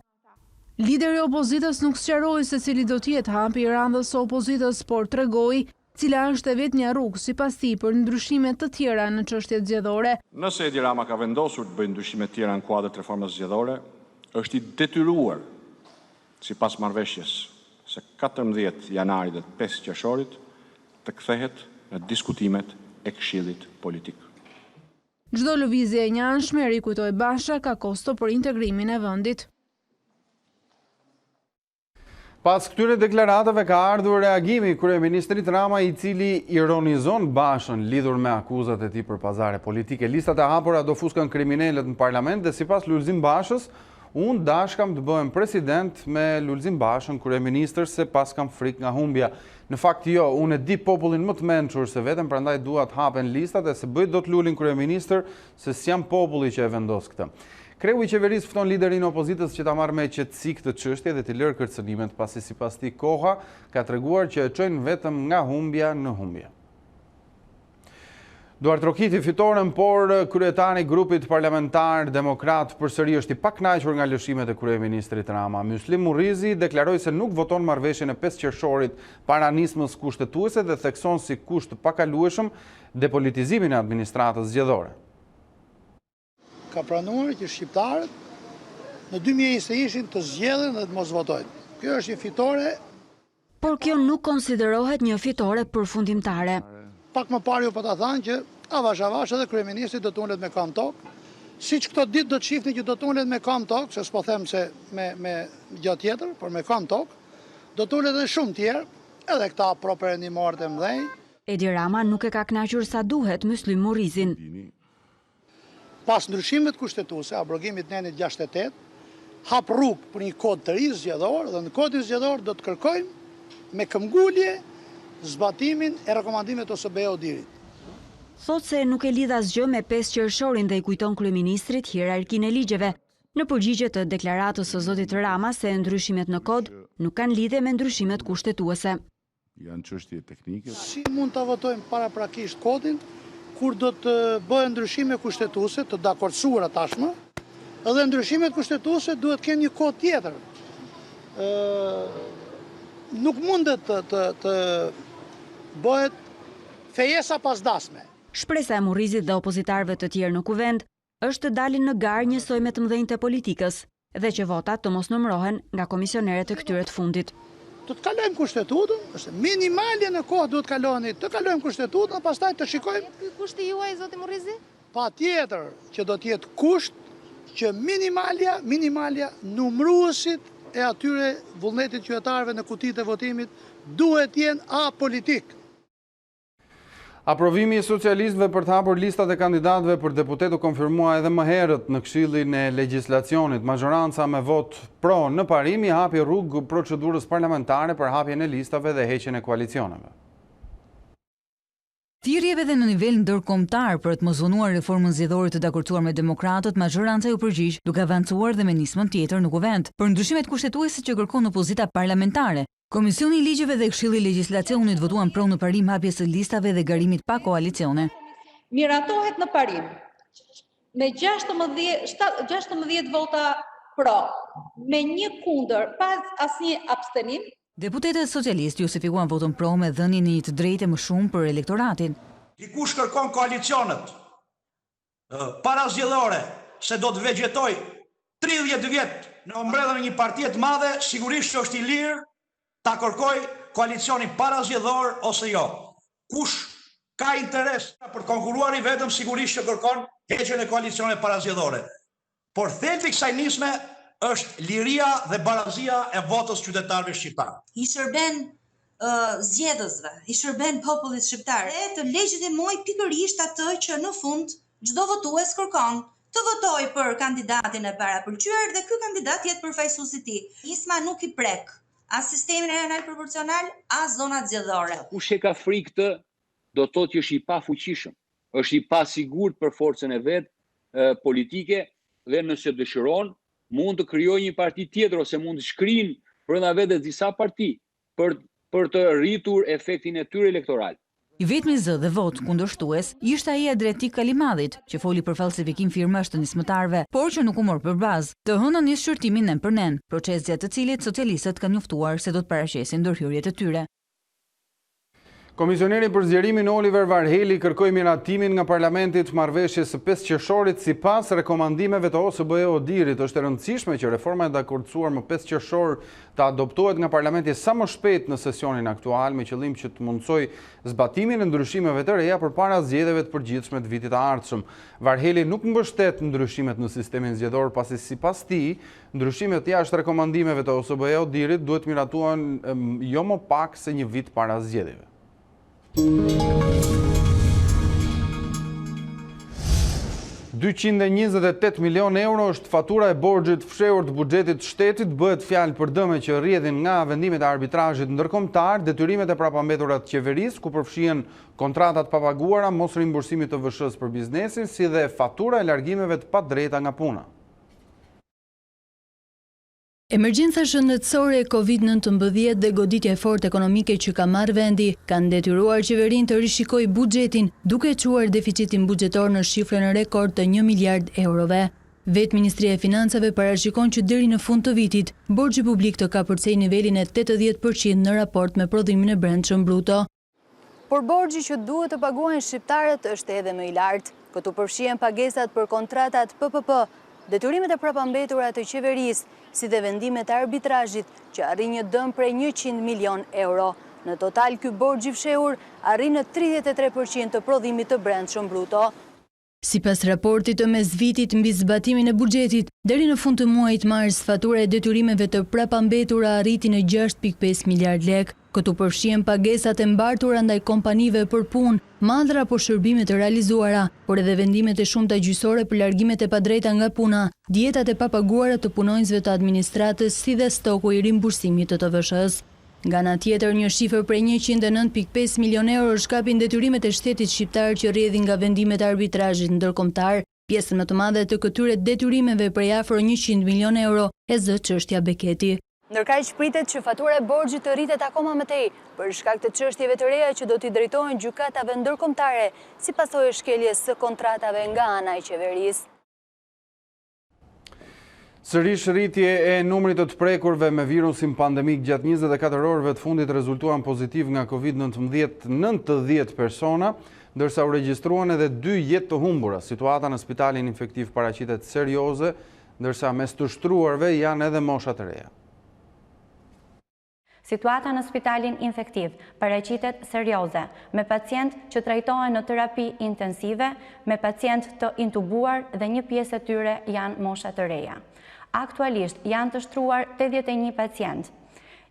Lideri i opozitës nuk sqaroi se cili do të jetë hapi i radhës së opozitës, por tregoi cila është e vetmja rrugë sipas tij për ndryshime të tjera në çështjet zgjedhore. Nëse Edi Rama ka vendosur të bëjë ndryshime të tjera në kuadër të reformës zgjedhore, është i detyruar sipas marrëveshjes së 14 janarit dhe 5 qershorit të kthehet në diskutimet e Këshillit Politik. Çdo lëvizje e njanshme, rikujtoi Basha, ka kosto për integrimin e vendit. Pas këtyre deklaratave ka ardhur reagimi kryeministrit Rama, i cili ironizon Bashën lidhur me akuzat e tij për pazare politike. Listat e hapura do fuskan kriminalët në parlament dhe sipas Lulzim Bashës, unë dashkam të bëhem president me Lulzim Bashën kryeministër se pas kam frikë nga humbja. Në fakt jo, unë e di popullin më të mençur se vetëm, prandaj dua të hapen listat e se bëj do të lulin kryeministër se s'jam populli që e vendos këtë. Kreu i qeverisë fton liderin e opozitës që ta marrë me qetësi këtë çështje dhe të lërë kërcënimet, pasi sipas tij koha ka treguar që e çojnë vetëm nga humbja në humbje. Duart Rokiti fitoren, por kryetari i grupit parlamentar demokrat përsëri është i pakënaqur nga lëshimet e kryeministrit Rama. Myslim Murrizi deklaroi se nuk voton marrëveshjen e 5 qershorit para nismës kushtetuese dhe thekson si kusht të pakalueshëm depolitizimin e administratës zgjedhore. Ka pranuar që shqiptarët në 2021 të zgjedhin dhe të mos votojnë. Kjo është një fitore. Por kjo nuk konsiderohet një fitore përfundimtare. Pak më parë ju po ta thanë që avash edhe kryeministri do të ulet me kam tokë. Siç këto ditë do të shihni që do të ulet me kam tokë, se s'po them se me gjë tjetër, por me kam tokë, do të ulet edhe shumë tjerë, edhe këta properendimorët e mëdhenj. Edi Rama nuk e ka kënaqur sa duhet Myslim Murrizin. Pas ndryshimit kushtetuese, abrogimit nenit 68, hap rrugë për një kod të ri zgjedhor dhe në kodin zgjedhor do të kërkojmë me këmbgulje zbatimin e rekomandimeve të OSBE-ut. Thot se nuk e lidh asgjë me 5 qershorin dhe i kujton kryeministrit hierarkinë e ligjeve, në përgjigje të deklaratës së zotit Rama se ndryshimet në kod nuk kanë lidhje me ndryshimet kushtetuese. Janë çështje teknike. Si mund ta votojmë paraprakisht kodin kur do të bëhen ndryshime kushtetuese të dakordsuara tashmë, edhe ndryshimet kushtetuese duhet të kenë një kod tjetër. Nuk mundet të bëhet fejesa pasdasme. Shpresa e Murrizit dhe opozitarëve të tjerë në kuvend është të dalin në garë njësoj me të mëdhenjtë e politikës dhe që votat të mos numërohen nga komisionerët e këtyre të fundit. Do të kalojmë kushtetutën, është minimalje në kohë duhet të kalojmë kushtetutën, pastaj të shikojmë. Ky kushti juaj, zoti Murrizi? Patjetër që do të jetë kusht që minimalja numëruesit e atyre vullnetit qytetarëve në kutitë e votimit duhet jenë apolitik. Aprovimi i socialistëve për të hapur listat e kandidatëve për deputet u konfirmua edhe më herët në Këshillin e Legjislacionit. Majoranca me vot pro në parim i hapi rrugë procedurës parlamentare për hapjen e listave dhe heqjen e koalicioneve. Thirrjeve dhe në nivel ndërkombëtar për të mos vonuar reformën zgjedhore të dakordsuar me demokratët, majoranca u përgjigj duke avancuar dhe me nismën tjetër në kuvend për ndryshimet kushtetuese që kërkon opozita parlamentare. Komisioni i Ligjeve dhe Këshilli i Legjislacionit votuan pro në parim hapjes së listave dhe garimit pa koalicione. Miratohet në parim me 16 vota pro, me 1 kundër, pas asnjë abstenim. Deputetët socialistë justifikuan votën pro me dhënien e një të drejtë më shumë për elektoratin. Dikush kërkon koalicionet parazgjedhore se do të vegjetoj 30 vjet në ombrellën e një partie të madhe, sigurisht që është i lirë ta kërkoj koalicionin parazgjedhor ose jo. Kush ka interes për konkurruar i vetëm, sigurisht që kërkon heqjen e koalicioneve parazgjedhore. Por thelbi i kësaj nisme është liria dhe barazia e votës qytetarëve shqiptar. I shërben zgjedhësve, i shërben popullit shqiptar. E të legitimoj pikërisht atë që në fund çdo votues kërkon të votoj për kandidatin e parapëlqyer dhe ky kandidat jetë përfaqësuesi i tij. Nisma nuk i prek as sistemin rajonal proporcional, as zonat zgjedhore. Kush e ka frikë këtë, do të thotë që është i pafuqishëm, është i pasigurt për forcën e vet politike dhe nëse dëshiron mund të krijojë një parti tjetër ose mund të shkrijnë brenda vetes disa parti për të rritur efektin e tyre elektoral. I vetmi zë dhe vot kundërshtues ishte ai Adretik Kalimadhit, që foli për falsifikim firmash të nismëtarëve, por që nuk u mor për bazë. Të hënën nis shërtimin nen për nen, proces gjatë të cilit socialistët kanë njoftuar se do të paraqesin ndërhyrjet e tyre. Komisioneri për zgjerimin Oliver Varheli kërkoi miratimin nga Parlamentit marrëveshjes së 5 qershorit sipas rekomandimeve të OSBE-Odirit. Është e rëndësishme që reforma e dakordsuar më 5 qershor të adoptohet nga Parlamenti sa më shpejt në sesionin aktual me qëllim që të mundsojë zbatimin e ndryshimeve të reja përpara zgjedhjeve të përgjithshme të vitit të ardhshëm. Varheli nuk mbështet ndryshimet në sistemin zgjedhor pasi sipas tij, ndryshimet jashtë rekomandimeve të OSBE-Odirit duhet miratuan jo më pak se një vit para zgjedhjeve. 228 milion euro është fatura e borxhit fshehur të buxhetit shtetit, bëhet fjalë për dëme që rrjedhin nga vendimet e arbitrazhit ndërkombëtar, detyrimet e prapambetura të qeverisë, ku përfshihen kontratat pa paguara, mos rimbursimit të VSH-s për biznesin, si dhe fatura e largimeve të padrejta nga puna. Emergjenca shëndetësore e COVID-19 dhe goditja e fortë ekonomike që ka marrë vendi kanë detyruar qeverinë të rishikojë buxhetin, duke çuar deficitin buxhetor në shifrën rekord të 1 miliard eurove. Vetë Ministria e Financave parashikon që deri në fund të vitit, borxhi publik të kapërcej nivelin e 80% në raport me prodhimin e brendshëm bruto. Por borxhi që duhet të paguajnë shqiptarët është edhe më i lartë. Këtu përfshihen pagesat për kontratat PPP, detyrimet e prapambetura të qeverisë, si dhe vendimet e arbitrazhit që arrin një dëm prej 100 milion euro. Në total, ky borxh i fshehur arrin në 33% të prodhimit të brendshëm bruto. Sipas raportit të mesvitit mbi zbatimin e buxhetit, deri në fund të muajit mars, fatura e detyrimeve të prapambetura arriti në 6.5 miliard lek. Këtu përfshihen pagesat e mbartura ndaj kompanive për punë, madhra apo shërbime të realizuara, por edhe vendimet e shumta gjyqësore për largimet e padrejta nga puna, dietat e papaguara të punonjësve të administratës, si dhe stoku i rimbursimit të VSH-s. Nga ana tjetër, një shifër prej 109.5 milion euro shkapin detyrimet e shtetit shqiptar që rrjedhin nga vendimet e arbitrazhit ndërkombëtar. Pjesën më të madhe të këtyre detyrimeve prej afro 100 milion euro e zë çështja Beketi. Ndërkaq pritet që fatura e borxhit të rritet akoma më tej për shkak të çështjeve të reja që do t'i drejtohen gjykatave ndërkombëtare si pasojë e shkeljes së kontratave nga ana e qeverisë. Sërish rritje e numrit të prekurve me virusin pandemik gjatë 24 orëve të fundit rezultuan pozitiv nga COVID-19 90 persona, ndërsa u regjistruan edhe 2 jetë të humbura. Situata në spitalin infektiv paraqitet serioze, ndërsa mes të shtruarve janë edhe mosha të reja. Situata në spitalin infektiv paraqitet serioze, me pacient që trajtohen në terapi intensive, me pacient të intubuar dhe një pjesë e tyre janë mosha të reja. Aktualisht janë të shtruar 81 pacient,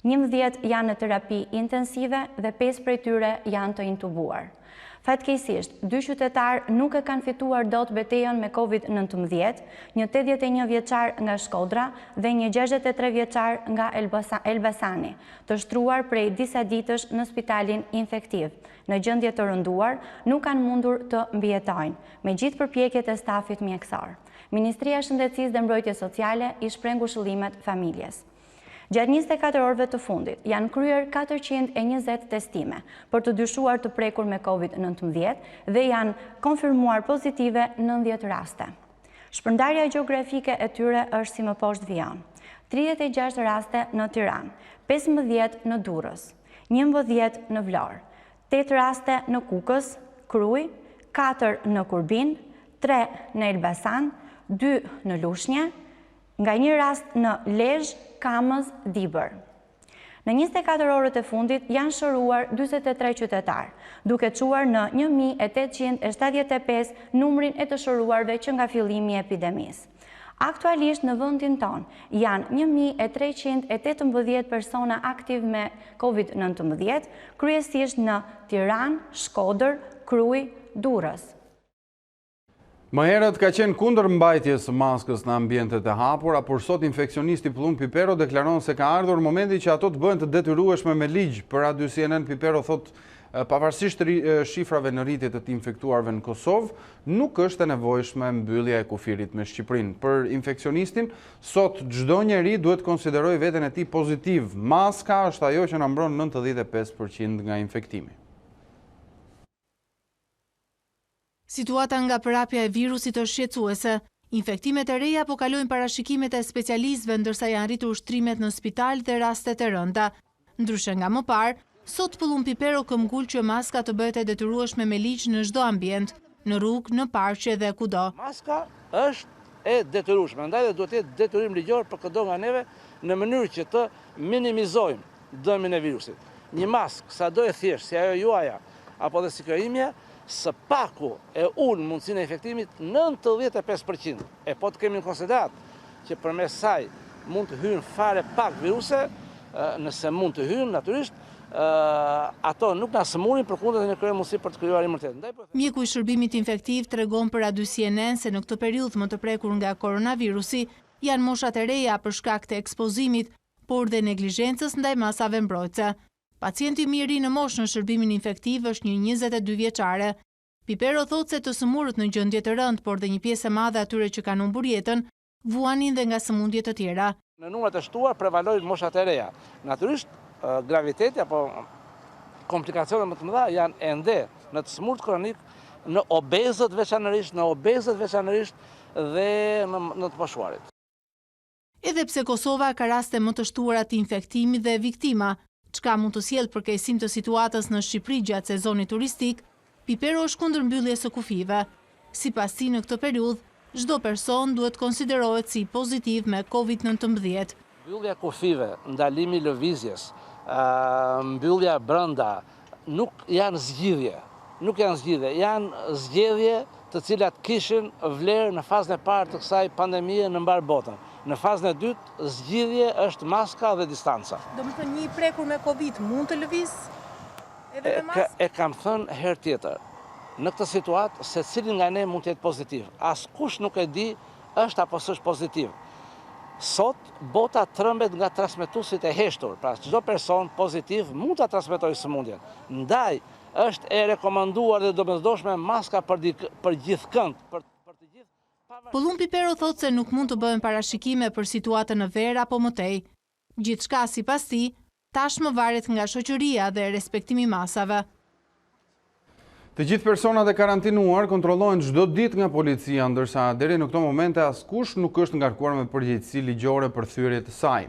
11 janë në terapi intensive dhe 5 prej tyre janë të intubuar. Fatkeqësisht, 2 qytetarë nuk e kanë fituar dot betejën me COVID-19, një 81 vjeçar nga Shkodra dhe një 63 vjeçar nga Elbasani, të shtruar prej disa ditësh në spitalin infektiv. Në gjendje të rënduar, nuk kanë mundur të mbijetojnë, me gjithë përpjekjet e stafit mjekësor. Ministria e Shëndetësisë dhe Mbrojtjes Sociale i shpreh ngushëllimet familjes. Gjatë 24 orëve të fundit, janë kryer 420 testime për të dyshuar të prekur me COVID-19 dhe janë konfirmuar pozitive 90 raste. Shpërndarja gjeografike e tyre është si më poshtë vijon. 36 raste në Tiranë, 15 në Durrës, 11 në Vlorë, 8 raste në Kukës, Krujë, 4 në Kurbin, 3 në Elbasan, 2 në Lushnjë, nga një rast në Lezhë, Kamës, Dibër. Në 24 orët e fundit janë shëruar 43 qytetarë, duke çuar në 1875 numrin e të shëruarve që nga fillimi i epidemisë. Aktualisht në vendin tonë janë 1318 persona aktiv me COVID-19, kryesisht në Tiranë, Shkodër, Krujë, Durrës. Më herët ka qenë kundër mbajtjes së maskës në ambientet e hapura, por sot infekcionisti Plum Pipero deklaron se ka ardhur momenti që ato të bëhen të detyrueshme me ligj. Për Radio CNN Pipero thot, pavarësisht shifrave në rritje të infektuarve në Kosovë, nuk është e nevojshme mbyllja e kufirit me Shqipërinë. Për infekcionistin, sot çdo njeri duhet konsideroj veten e tij pozitiv. Maska është ajo që na mbron 95% nga infektimi. Situata nga përhapja e virusit është shqetësuese. Infektimet e reja po kalojnë parashikimet e specialistëve, ndërsa janë rritur ushtrimet në spital dhe rastet e rënda. Ndryshe nga më parë, Sot Pëllumb Pipero këmbgul që maska të bëhet e detyrueshme me ligj në çdo ambient, në rrugë, në parqe dhe kudo. Maska është e detyrueshme, ndaj duhet të jetë detyrim ligjor për çdo nga neve në mënyrë që të minimizojmë dëmin e virusit. Një maskë sado e thjeshtë si ajo juaja apo dhe si kjo imja, së paku e ullë mundësinë e efektimit 95%. E po të kemi në konsiderat që përmes saj mund të hynë fare pak viruse, nëse mund të hynë, natyrisht, ato nuk na sëmurin përkundër në krye mundësi për të krijuar imunitet. Mjeku i shërbimit infektiv tregon për A2 CNN se në këtë periudhë më të prekur nga koronavirusi janë moshat e reja për shkak të ekspozimit, por dhe neglizhencës ndaj masave mbrojtëse. Pacienti më i ri në moshë në shërbimin infektiv është një 22 vjeçare. Pipero thotë se të sëmurët në gjendje të rëndë, por dhe një pjesë e madhe atyre që kanë humbur jetën, vuanin dhe nga sëmundje të tjera. Në numrat e shtuar prevalojnë moshat e reja. Natyrisht, graviteti apo komplikacionet më të mëdha janë ende në të smurt kronik, në obezët veçanërisht dhe në të poshuarit. Edhe pse Kosova ka raste më të shtuara të infektimit dhe viktima, çka mund të sjellë përkeqësim të situatës në Shqipëri gjatë sezonit turistik, Pipero është kundër mbylljes së kufive. Sipas tij në këtë periudhë, çdo person duhet konsiderohet si pozitiv me COVID-19. Mbyllja kufive, ndalimi i lëvizjes, mbyllja brenda nuk janë zgjidhje, janë zgjedhje të cilat kishin vlerë në fazën e parë të kësaj pandemie në mbar botën. Në fazën e dytë, zgjidhje është maska dhe distanca. Domethënë një prekur me Covid mund të lëviz edhe me maskë? E kam thënë herë tjetër, në këtë situatë secili nga ne mund të jetë pozitiv. Askush nuk e di është apo s'është pozitiv. Sot bota trembet nga transmetuesit e heshtur, pra çdo person pozitiv mund ta transmetojë sëmundjen. Ndaj është e rekomanduar dhe domosdoshme maska për gjithëkënd. Pëllumb Pipero thotë se nuk mund të bëhen parashikime për situatën në verë apo më tej. Gjithçka sipas tij tashmë varet nga shoqëria dhe respektimi masave. Të gjithë personat e karantinuar kontrollohen çdo ditë nga policia, ndërsa deri në këto momente askush nuk është ngarkuar me përgjegjësi ligjore për thyrje të saj.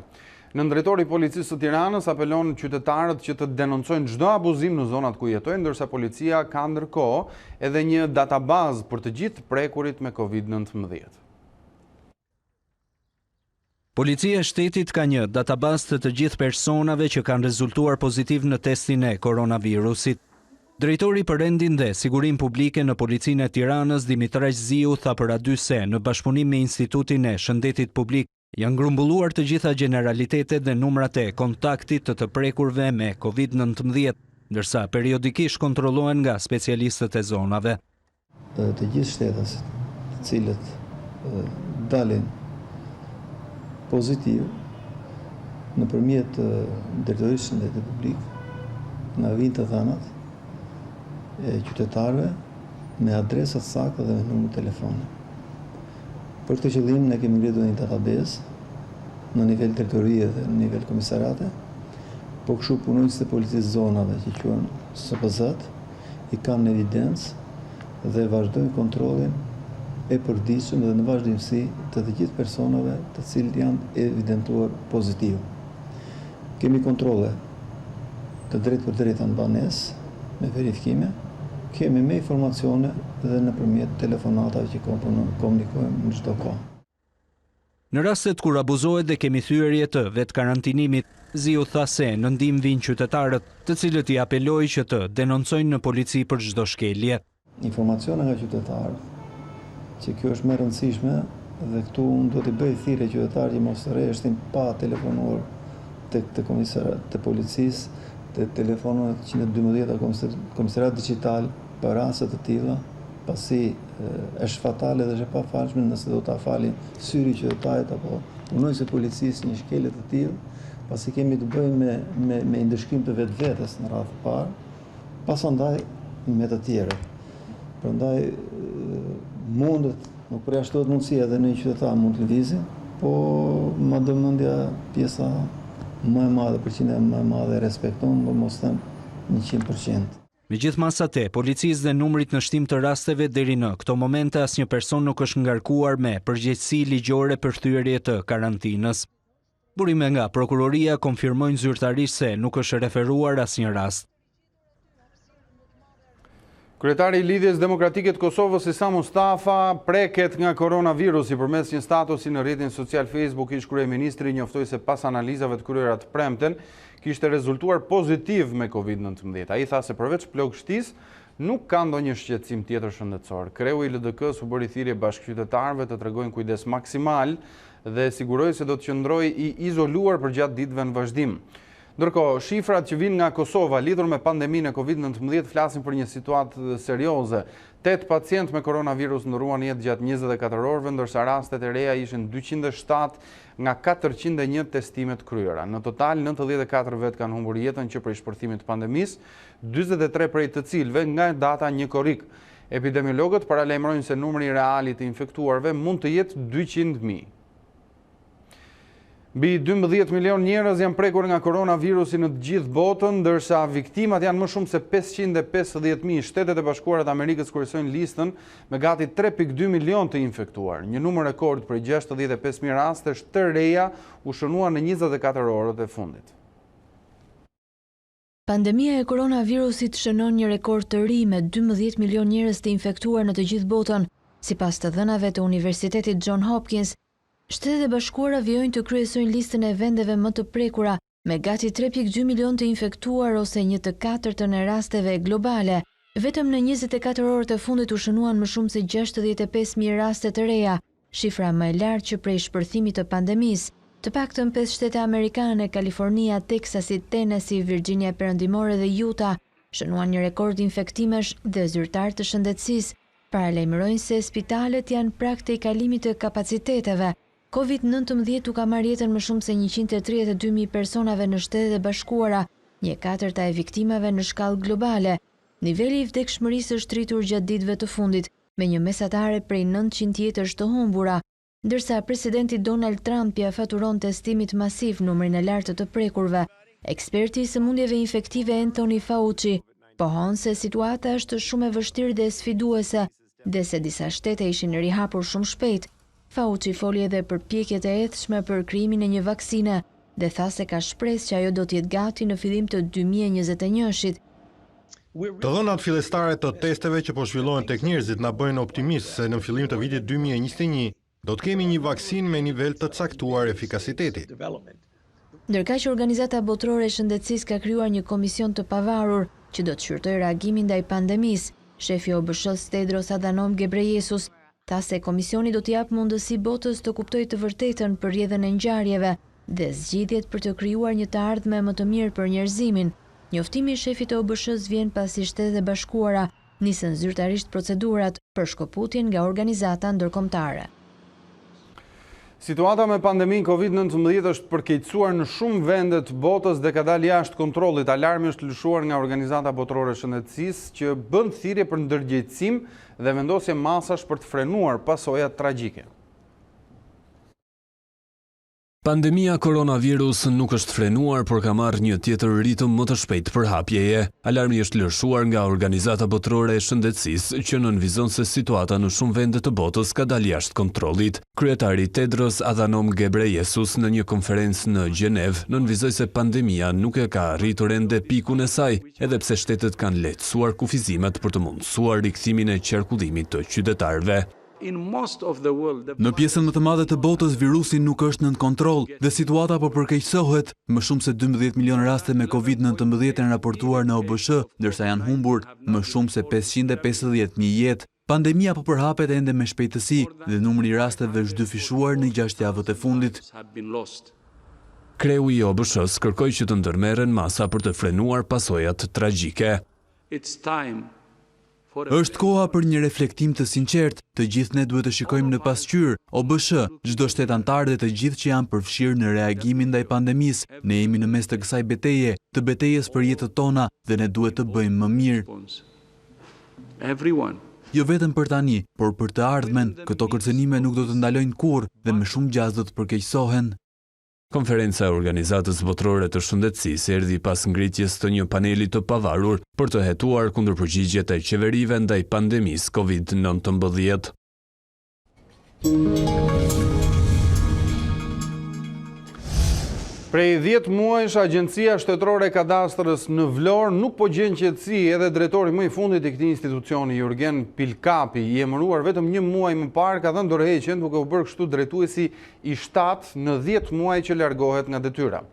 Nëndrejtori i policisë së Tiranës apelon qytetarët që të denoncojnë çdo abuzim në zonat ku jetojnë, ndërsa policia ka ndërkohë edhe një databazë për të gjithë prekurit me COVID-19. Policia e shtetit ka një databazë të gjithë personave që kanë rezultuar pozitiv në testin e koronavirusit. Drejtori për rendin dhe sigurim publike në policinë e Tiranës, Ditari tha për A2 se në bashkëpunim me Institutin e Shëndetit Publik janë grumbulluar të gjitha generalitetet dhe numrat e kontaktit të prekurve me COVID-19, ndërsa periodikisht kontrollohen nga specialistët e zonave. Të gjithë shtetas të cilët dalin pozitiv nëpërmjet Drejtorisë së Shëndetit Publik na vijnë të dhënat e qytetarëve me adresat sakta dhe me numër telefoni. Për këtë qëllim ne kemi ngritur një database në nivel teritorie dhe në nivel komisariate, po kështu punonjësit e policisë zonave që quhen SPZ i kanë në evidencë dhe vazhdojnë kontrollin e përditshëm dhe në vazhdimsi të gjithë personave të cilët janë evidentuar pozitiv. Kemi kontrolle të drejtë për drejta në banesë me verifikime, kemi me informacione dhe nëpërmjet telefonatave që komunikojmë në çdo kohë. Në rastet kur abuzohet dhe kemi thyerje të vetë karantinimit, Ziu tha se në ndim vijnë qytetarët, të cilët i apeloi që të denoncojnë në polici për çdo shkelje. Informacione nga qytetarët, që kjo është më e rëndësishme dhe këtu unë do t'i bëj thirrje qytetarët që mos rreshtin pa telefonuar tek komisariat të policisë, të telefonat 112 komisariat digital për raste të tilla, pasi është fatale dhe është e pafalshme nëse do ta falin syri qytetarit apo punojësit e policisë një shkelje të tillë, pasi kemi të bëjmë me ndëshkim të vetvetes në radhë të parë, pasandaj me të tjerët. Prandaj mundet, nuk përjashtohet mundësia edhe në një qytetar mund të lëvizin, po më dëmendja pjesa më e madhe, përqindja më e madhe respekton, por mos them 100%. Me gjithë masat e policisë dhe numrit në shtim të rasteve deri në këto momente asnjë person nuk është ngarkuar me përgjegjësi ligjore për thyerje të karantinës. Burime nga prokuroria konfirmojnë zyrtarisht se nuk është referuar asnjë rast. Kryetari i Lidhjes Demokratike të Kosovës Isa Mustafa preket nga koronavirusi. Përmes një statusi në rrjetin social Facebook, ish kryeministri njoftoi se pas analizave të kryera të premten kishte rezultuar pozitiv me COVID-19. Ai tha se përveç plagështisë nuk ka ndonjë shqetësim tjetër shëndetësor. Kreu i LDK-s u bëri thirrje bashkëqytetarëve të tregojnë kujdes maksimal dhe siguroi se do të qëndrojë i izoluar për gjatë ditëve në vazhdim. Ndërkohë, shifrat që vinë nga Kosova lidhur me pandeminë e COVID-19 flasin për një situatë serioze. 8 pacient me koronavirus ndruan jetë gjatë 24 orëve, ndërsa rastet e reja ishin 207 nga 401 testimet kryera. Në total, 94 vetë kanë humbur jetën që prej shpërthimit të pandemisë, 43 prej të cilëve nga data një korrik. Epidemiologët paralajmërojnë se numri real i të infektuarve mund të jetë 200.000. Mbi 12 milion njerëz janë prekur nga koronavirusi në të gjithë botën, ndërsa viktimat janë më shumë se 550.000. Shtetet e Bashkuara të Amerikës kryesojnë listën me gati 3.2 milion të infektuar. Një numër rekord për 65.000 rastesh të reja u shënuan në 24 orët e fundit. Pandemia e koronavirusit shënon një rekord të ri me 12 milion njerëz të infektuar në të gjithë botën. Sipas të dhënave të Universitetit John Hopkins, Shtetet e Bashkuara vijojnë të kryesojnë listën e vendeve më të prekura, me gati 3.2 milion të infektuar ose 1/4 e rasteve globale. Vetëm në 24 orët e fundit u shënuan më shumë se 65.000 raste të reja, shifra më e lartë që prej shpërthimit të pandemisë. Të paktën 5 shtete amerikane, Kalifornia, Teksasi, Tennessee, Virginia Perëndimore dhe Utah, shënuan një rekord infektimesh dhe zyrtar të shëndetësisë. Paralajmërojnë se spitalet janë prag të kalimit të kapaciteteve. COVID-19 u ka marrë jetën më shumë se 132.000 personave në Shtetet e Bashkuara, 1/4 e viktimave në shkallë globale. Niveli i vdekshmërisë është rritur gjatë ditëve të fundit, me një mesatare prej 900 jetësh të humbura, ndërsa presidenti Donald Trump ja faturon testimit masiv numrin e lartë të prekurve. Eksperti i sëmundjeve infektive Anthony Fauci pohon se situata është shumë e vështirë dhe sfiduese, dhe se disa shtete ishin rihapur shumë shpejt. Fauci foli edhe për pjekjet e etshme për krijimin e një vaksine dhe tha se ka shpresë që ajo do të jetë gati në fillim të 2021-shit. Të dhënat fillestare të testeve që po zhvillohen tek njerëzit na bëjnë optimist se në fillim të vitit 2021 do të kemi një vaksinë me nivel të caktuar efikasiteti. Ndërkaq që Organizata Botërore e Shëndetësisë ka krijuar një komision të pavarur që do të shqyrtojë reagimin ndaj pandemisë, shefi i OBSH-s Tedros Adhanom Ghebreyesus tha se komisioni do të japë mundësi botës të kuptojë të vërtetën për rrjedhën e ngjarjeve dhe zgjidhjet për të krijuar një të ardhme më të mirë për njerëzimin. Njoftimi i shefit të OBSH-s vjen pasi Shtetet e Bashkuara nisën zyrtarisht procedurat për shkëputjen nga organizata ndërkombëtare. Situata me pandeminë COVID-19 është përkeqësuar në shumë vende të botës dhe ka dalë jashtë kontrollit. Alarmi është lëshuar nga Organizata Botërore e Shëndetësisë që bën thirrje për ndërgjegjësim dhe vendosje masash për të frenuar pasojat tragjike. Pandemia koronavirus nuk është frenuar, por ka marrë një tjetër ritëm më të shpejt për hapjeje. Alarmi është lëshuar nga Organizata Botërore e Shëndetësisë që nënvizon se situata në shumë vende të botës ka dalë jashtë kontrollit. Kryetari Tedros Adhanom Ghebreyesus në një konferencë në Gjenevë nënvizoi se pandemia nuk e ka arritur ende pikun e saj, edhe pse shtetet kanë lehtësuar kufizimet për të mundësuar rikthimin e qarkullimit të qytetarëve. Në pjesën më të madhe të botës virusi nuk është nën kontroll dhe situata po përkeqësohet. Më shumë se 12 milion raste me COVID-19 janë raportuar në OBSH, ndërsa janë humbur më shumë se 550.000 jetë. Pandemia po përhapet ende me shpejtësi dhe numri i rasteve është dyfishuar në 6 javët e fundit. Kreu i OBSH-s kërkoi që të ndërmerren masa për të frenuar pasojat tragjike. Është koha për një reflektim të sinqert, të gjithë ne duhet të shikojmë në pasqyrë. OBSH, çdo shtet antar dhe të gjithë që janë përfshirë në reagimin ndaj pandemisë, ne jemi në mes të kësaj betejë, të betejës për jetët tona dhe ne duhet të bëjmë më mirë. Jo vetëm për tani, por për të ardhmen, këto kërcënime nuk do të ndalojnë kurrë dhe më shumë gjas do të përkeqësohen. Konferenca e Organizatës Botërore të Shëndetësisë erdhi pas ngritjes të një paneli të pavarur për të hetuar kundër përgjigjet e qeverive ndaj pandemisë COVID-19. Prej 10 muajsh, Agjencia Shtetërore e Kadastrës në Vlorë nuk po gjen qetësi edhe drejtori më i fundit i këtij institucioni, Jurgen Pilkapi, i emëruar vetëm 1 muaj më parë, ka dhënë dorëheqjen duke u bërë kështu drejtuesi i 7 në 10 muaj që largohet nga detyra.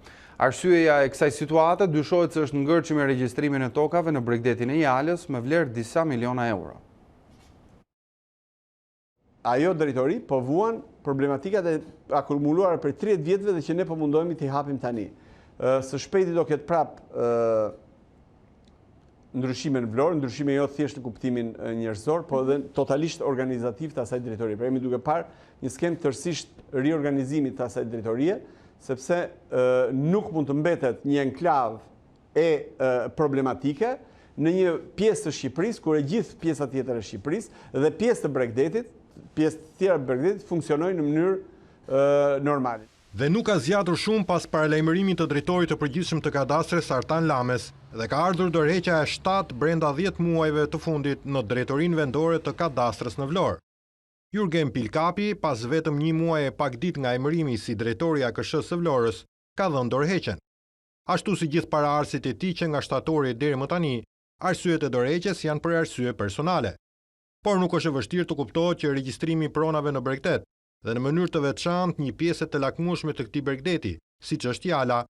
Arsyeja e kësaj situate dyshohet se është ngërçi me regjistrimin e tokave në Bregdetin e Jalës me vlerë disa miliona euro. Ajo drejtori po vuan problematikat e akumuluara për 30 vjetëve dhe që ne po mundohemi t'i hapim tani. Së shpejti do ketë prap ndryshime në Vlorë, ndryshime jo thjesht në kuptimin njerëzor, po edhe totalisht organizativ të asaj drejtorie. Pra jemi duke parë një skem tërësisht riorganizimit të asaj drejtorie, sepse nuk mund të mbetet një enklav e problematike në një pjesë të Shqipërisë, kur e gjithë pjesa tjetër e Shqipërisë dhe pjesë të Bregdetit, pjesë tjera të Bregdetit funksionojnë në mënyrë normale. Dhe nuk ka zgjatur shumë pas paralajmërimit të drejtorit të përgjithshëm të kadastres Artan Lames dhe ka ardhur dorëheqja e 7 brenda 10 muajve të fundit në drejtorinë vendore të kadastres në Vlorë. Jurgen Pilkapi, pas vetëm 1 muaj e pak ditë nga emërimi si drejtori i AKSH-së së Vlorës, ka dhënë dorëheqjen. Ashtu si gjithë paraardhësit e tij që nga shtatori deri më tani, arsyet e dorëheqjes janë për arsye personale. Por nuk është e vështirë të kuptohet që regjistrimi i pronave në Bregdet dhe në mënyrë të veçantë një pjesë të lakmueshme të këtij Bregdeti, siç është Jala,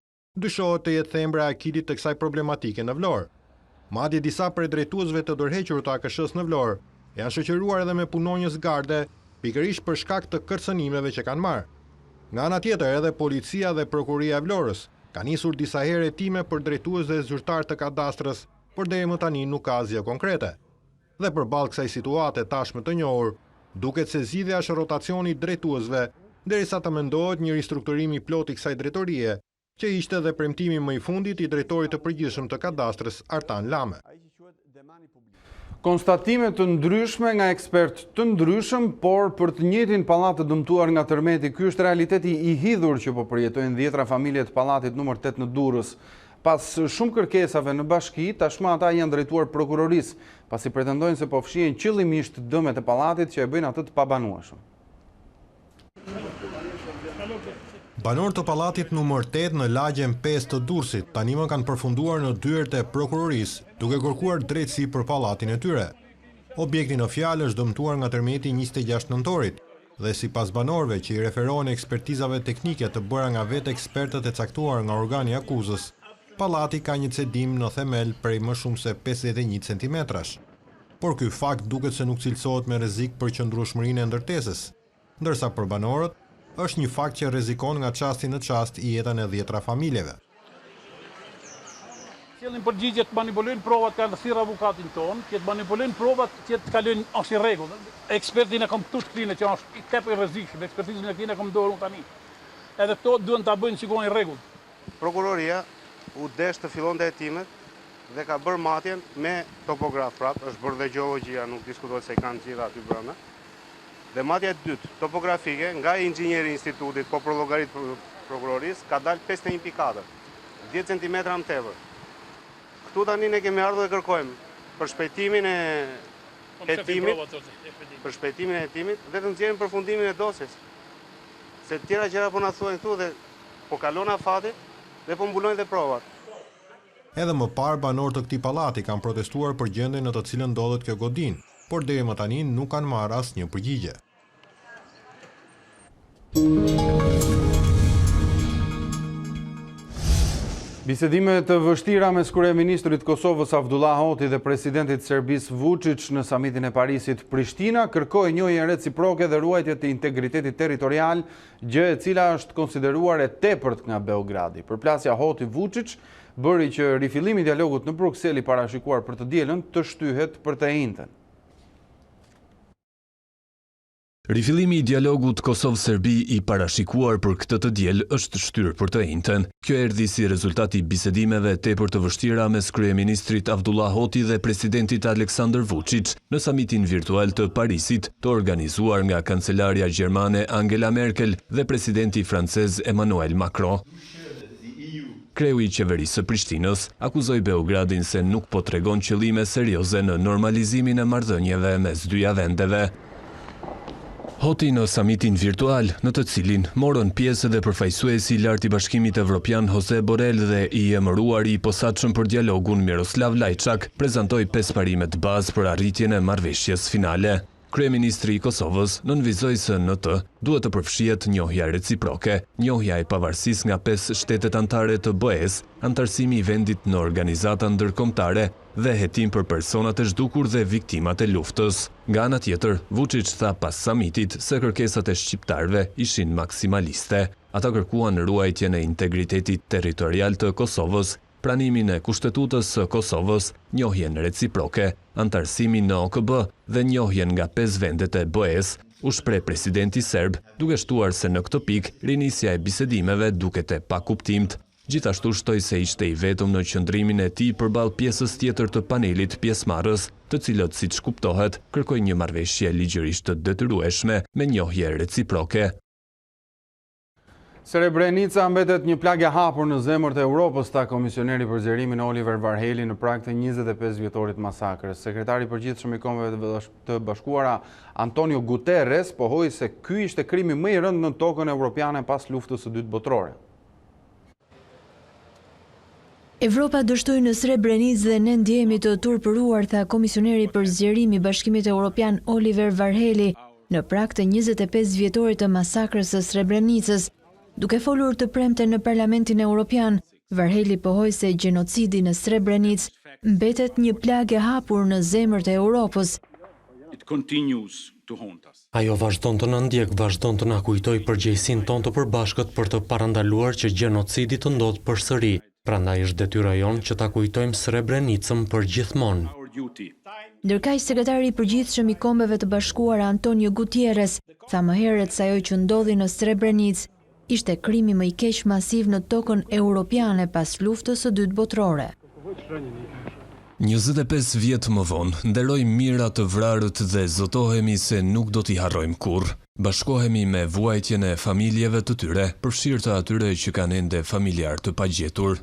dyshohet të jetë thembra e akilit të kësaj problematike në Vlorë. Madje disa prej drejtuesve të dorëhequr të AKSH-së në Vlorë janë shoqëruar edhe me punonjës garde, pikërisht për shkak të kërcënimeve që kanë marrë. Nga ana tjetër, edhe policia dhe prokuria e Vlorës kanë nisur disa herë hetime për drejtues dhe zyrtar të kadastrës, por deri më tani nuk ka asgjë konkrete. Dhe përballë kësaj situate tashmë të njohur, duket se zgjidhja është rotacioni i drejtuesve, derisa të mendohet një ristrukturim i plotë i kësaj drejtorie, që ishte edhe premtimi më i fundit i drejtorit të përgjithshëm të kadastrës Artan Lame. Konstatime të ndryshme nga ekspertë të ndryshëm, por për të njëjtin pallat të dëmtuar nga tërmeti. Ky është realiteti i hidhur që po përjetojnë 10 familje të pallatit numër 8 në Durrës. Pas shumë kërkesave në bashki, tashmë ata janë drejtuar prokurorisë, pasi pretendojnë se po fshihen qëllimisht dëmet e pallatit që e bëjnë atë të pabanueshëm. Banorët të pallatit numër 8 në lagjen 5 të Durrësit tani më kanë përfunduar në dyert e prokurorisë, duke kërkuar drejtësi për pallatin e tyre. Objekti në fjalë është dëmtuar nga tërmeti 26 nëntorit dhe sipas banorëve që i referohen ekspertizave teknike të bëra nga vetë ekspertët e caktuar nga organi akuzës, pallati ka një cedim në themel prej më shumë se 51 centimetrash. Por ky fakt duket se nuk cilësohet me rrezik për qëndrueshmërinë e ndërtesës, ndërsa për banorët është një fakt që rrezikon nga çasti në çast i jetën e 10 familjeve. Sjellin përgjigje të manipulojnë provat kanë thirr avokatin ton, që të manipulojnë provat që të kalojnë as i rregull. Ekspertin e kam këtu shkrinë që është i tepër rrezikshëm, ekspertizën e këtij e kam dorë tani. Edhe këto duhen ta bëjnë sigurisht në rregull. Prokuroria u desh të fillonte hetimet dhe ka bërë matjen me topograf prap, është bërë dhe gjeologjia, nuk diskutohet se kanë gjitha aty brenda. Dhe matja e dytë, topografike, nga inxhinieri i institutit, po për llogarit prokurorisë, ka dalë 51.4, 10 cm më tepër. Këtu tani ne kemi ardhur dhe kërkojmë për shpejtimin e hetimit dhe të nxjerrim përfundimin e dosjes. Se të tjera gjëra po na thuajnë këtu dhe po kalon afati dhe po mbulojnë dhe provat. Edhe më parë banorët të këtij pallati kanë protestuar për gjendjen në të cilën ndodhet kjo godinë, por deri më tani nuk kanë marrë asnjë përgjigje. Bisedime të vështira mes kryeministrit Kosovës Avdullah Hoti dhe presidentit Serbisë Vučić në samitin e Parisit Prishtina kërkoi njëjën reciproke dhe ruajtje të integritetit territorial, gjë e cila është konsideruar e tepërt nga Beogradi. Përplasja Hoti-Vučić bëri që rifillimi i dialogut në Bruksel i parashikuar për të dielën të shtyhet për të njëjtën. Rifillimi i dialogut Kosovë-Serbi i parashikuar për këtë të diel është shtyrë për të njëjtën. Kjo erdhi si rezultati i bisedimeve tepër të vështira mes kryeministrit Avdullah Hoti dhe presidentit Aleksandar Vučić në samitin virtual të Parisit, të organizuar nga kancelaria gjermane Angela Merkel dhe presidenti francez Emmanuel Macron. Kreu i qeverisë së Prishtinës akuzoi Beogradin se nuk po tregon qëllime serioze në normalizimin e marrëdhënieve mes dyja vendeve. Hoti në samitin virtual, në të cilin morën pjesë dhe përfaqësuesi i lartë i Bashkimit Evropian Jose Borrell dhe i emëruari i posaçëm për dialogun Miroslav Lajçak, prezantoi 5 parimet bazë për arritjen e marrëveshjes finale. Kryeministri i Kosovës nënvizoi se në të duhet të përfshihet njohja reciproke, njohja e pavarësisë nga 5 shtetet anëtare të BE-s, anëtarësimi i vendit në organizata ndërkombëtare dhe hetim për personat e zhdukur dhe viktimat e luftës. Nga ana tjetër, Vučić tha pas samitit se kërkesat e shqiptarëve ishin maksimaliste. Ata kërkuan ruajtjen e integritetit territorial të Kosovës, pranimin e kushtetutës së Kosovës, njohjen reciproke, antarësimin në OKB dhe njohjen nga 5 vendet e BE-s, u shpreh presidenti serb, duke shtuar se në këtë pikë rinisja e bisedimeve duket e pakuptimt. Gjithashtu shtoi se ishte i vetëm në qëndrimin e tij përballë pjesës tjetër të panelit pjesëmarrës, të cilët, siç kuptohet, kërkojnë një marrëveshje ligjërisht të detyrueshme me njohje reciproke. Srebrenica mbetet një plagë e hapur në zemër të Europës, tha komisioneri për zgjerimin Oliver Varheli në prag të 25 vjetorit masakrës. Sekretari i përgjithshëm i Kombeve të Bashkuara Antonio Guterres pohoi se ky ishte krimi më i rëndë në tokën evropiane pas luftës së dytë botërore. Evropa dështoi në Srebrenicë dhe ne ndjehemi të turpëruar, tha komisioneri për zgjerim i Bashkimit Evropian Oliver Varheli në prag të 25 vjetorit të masakrës së Srebrenicës. Duke folur të premte në Parlamentin Evropian, Varheli pohoi se gjenocidi në Srebrenicë mbetet një plagë e hapur në zemër të Europës. Ajo vazhdon të na ndjek, vazhdon të na kujtoj përgjegjësinë tonë të përbashkët për të parandaluar që gjenocidi të ndodhë përsëri. Prandaj është detyra jonë që ta kujtojmë Srebrenicën përgjithmonë. Ndërkaq sekretari i përgjithshëm i Kombeve të Bashkuara Antonio Gutierrez tha më herët se ajo që ndodhi në Srebrenicë ishte krimi më i keq masiv në tokën europiane pas luftës së dytë botërore. 25 vjet më vonë, nderoj mira të vrarët dhe zotohemi se nuk do t'i harrojmë kurrë. Bashkohemi me vuajtjen e familjeve të tyre, përfshirë të atyre që kanë ende familjar të pagjetur.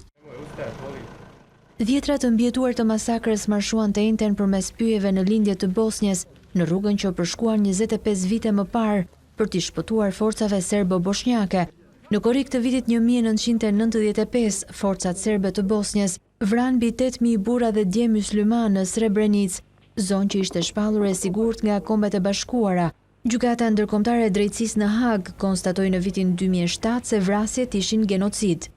Dhjetra të mbjetuar të masakrës marshuan të njëjtën përmes pyjeve në lindje të Bosnjës, në rrugën që përshkuan 25 vite më parë për t'i shpëtuar forcave serbo-bosnjake. Në korrik të vitit 1995, forcat serbe të Bosnjës vranë mbi 8.000 burra dhe djem mysliman në Srebrenicë, zonë që ishte shpallur e sigurt nga Kombet e Bashkuara. Gjykata ndërkombëtare e drejtësisë në Hag konstatoi në vitin 2007 se vrasjet ishin genocid.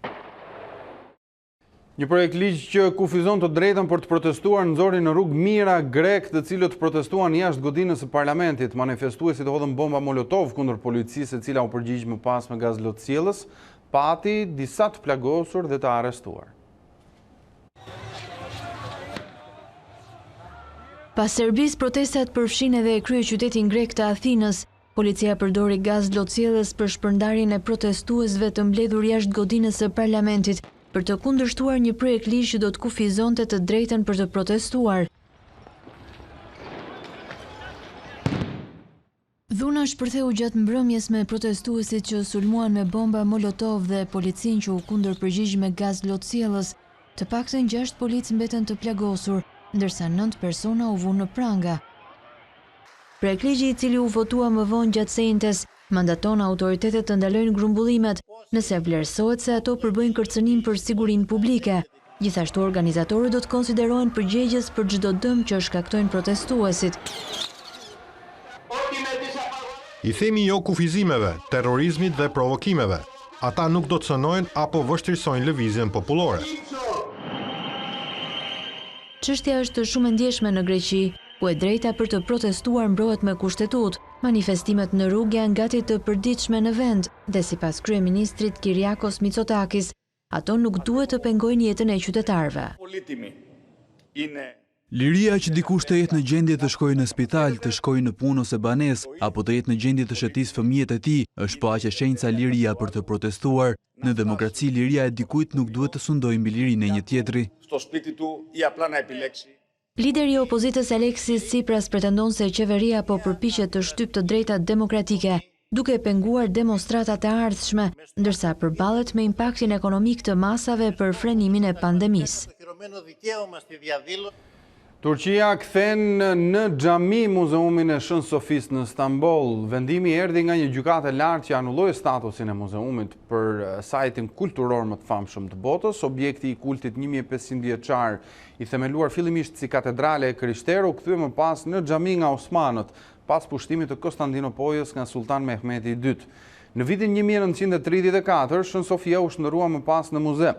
Një projekt ligj që kufizon të drejtën për të protestuar nxori në rrugë mijëra grek, të cilët protestuan jashtë godinës së parlamentit. Manifestuesit hodhën bomba molotov kundër policisë, e cila u përgjigj më pas me gaz lotësjellës, pati disa të plagosur dhe të arrestuar. Pas Serbisë, protestat përfshin edhe kryeqytetin grek të Athinës. Policia përdori gaz lotësjellës për shpërndarjen e protestuesve të mbledhur jashtë godinës së parlamentit, për të kundërshtuar një projekt ligj që do të kufizonte të drejtën për të protestuar. Dhuna shpërtheu gjatë mbrëmjes me protestuesit që sulmuan me bomba molotov dhe policin që u kundërpërgjigj me gaz lotësjellës. Të paktën 6 policë mbeten të plagosur, ndërsa 9 persona u vunë në pranga. Projekt ligji, i cili u votua më vonë gjatë sejntes, mandaton autoritetet të ndalojnë grumbullimet, nëse vlerësohet se ato përbëjnë kërcënim për sigurinë publike. Gjithashtu organizatorët do të konsiderohen përgjegjës për çdo dëm që shkaktojnë protestuesit. I themi jo kufizimeve, terrorizmit dhe provokimeve. Ata nuk do të cënojnë apo vështirësojnë lëvizjen popullore. Çështja është shumë e ndjeshme në Greqi, ku e drejta për të protestuar mbrohet me kushtetutë. Manifestimet në rrugë janë gati të përditshme në vend, dhe sipas kryeministrit Kyriakos Mitsotakis, ato nuk duhet të pengojnë jetën e qytetarëve. Liria që dikush të jetë në gjendje të shkojë në spital, të shkojë në punë ose banesë, apo të jetë në gjendje të shëtisë fëmijët e tij, është po aq e shenjtë sa liria për të protestuar. Në demokraci, liria e dikujt nuk duhet të sundojë mbi lirinë e një tjetri. Lideri i opozitës Aleksis Tsipras pretendon se qeveria po përpiqet të shtypë të drejtat demokratike, duke penguar demonstratat e ardhshme, ndërsa përballet me impaktin ekonomik të masave për frenimin e pandemisë. Turqia kthen në xhami muzeumin e Shën Sofis në Stamboll. Vendimi erdhi nga një gjykate e lartë që anulloi statusin e muzeumit për sajtin kulturor më të famshëm të botës. Objekti i kultit 1500 vjeçar, i themeluar fillimisht si katedrale e krishterë, u kthye më pas në xhami nga osmanët, pas pushtimit të Konstantinopolës nga Sultan Mehmeti II. Në vitin 1934, Shën Sofia u shndërrua më pas në muze.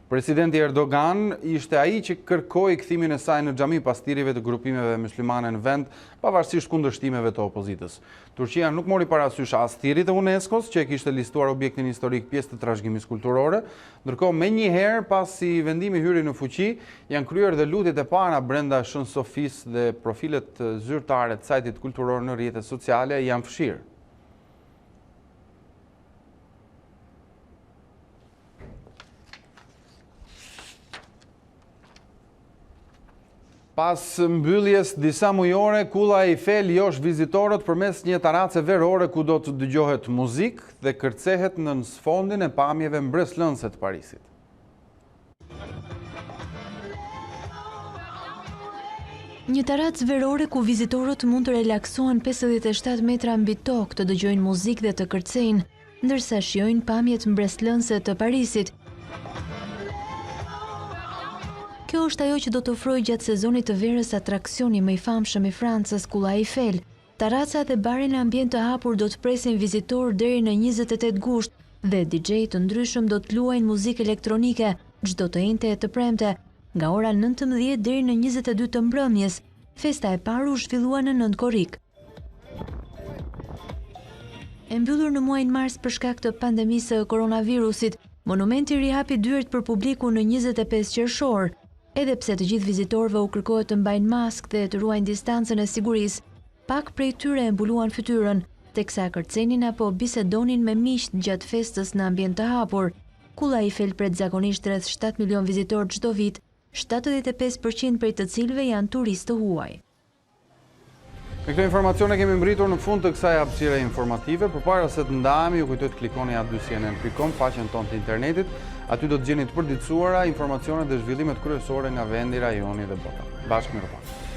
Presidenti Erdogan ishte ai që kërkoi kthimin e saj në xhami pas thirrjeve të grupimeve muslimane në vend, pavarësisht kundërshtimeve të opozitës. Turqia nuk mori parasysh as thirrjet e UNESCO-s, që e kishte listuar objektin historik pjesë të trashëgimisë kulturore, ndërkohë menjëherë pasi vendimi hyri në fuqi, janë kryer dhe lutjet e para brenda Shën Sofis dhe profilet zyrtare të sajtit kulturor në rrjetet sociale janë fshirë. Pas mbylljes disa mujore, Kulla Eiffel josh vizitorët përmes një tarace verore ku do të dëgjohet muzikë dhe kërcehet në sfondin e pamjeve mbreslënse të Parisit. Një taracë verore ku vizitorët mund të relaksohen 57 metra mbi tokë, të dëgjojnë muzikë dhe të kërcejnë, ndërsa shijojnë pamjet mbreslënse të Parisit. Kjo është ajo që do të ofrojë gjatë sezonit të verës atraksioni më i famshëm i Francës, Kulla Eiffel. Taraca dhe bari në ambient të hapur do të presin vizitorë deri në 28 gusht dhe DJ të ndryshëm do të luajnë muzikë elektronike çdo të njëjtë e të premte, nga ora 19 deri në 22 të mbrëmjes. Festa e parë u zhvillua në 9 korrik. E mbyllur në muajin mars për shkak të pandemisë së koronavirusit, monumenti rihapi dyert për publiku në 25 qershor. Edhe pse të gjithë vizitorëve u kërkohet të mbajnë maskë dhe të ruajnë distancën e sigurisë, pak prej tyre e mbuluan fytyrën, teksa kërcenin apo bisedonin me miq gjatë festës në ambient të hapur. Kulla Eiffel pret zakonisht rreth 7 milion vizitorë çdo vit, 75% prej të cilëve janë turistë të huaj. Me këto informacione kemi mbritur në fund të kësaj hapësire informative. Përpara se të ndahemi, ju kujtoj të klikoni aty cnn.com, faqen tonë të internetit. Aty do të gjeni të përditësuara informacionet dhe zhvillimet kryesore nga vendi, rajoni dhe bota. Bashkë mirëpafshim.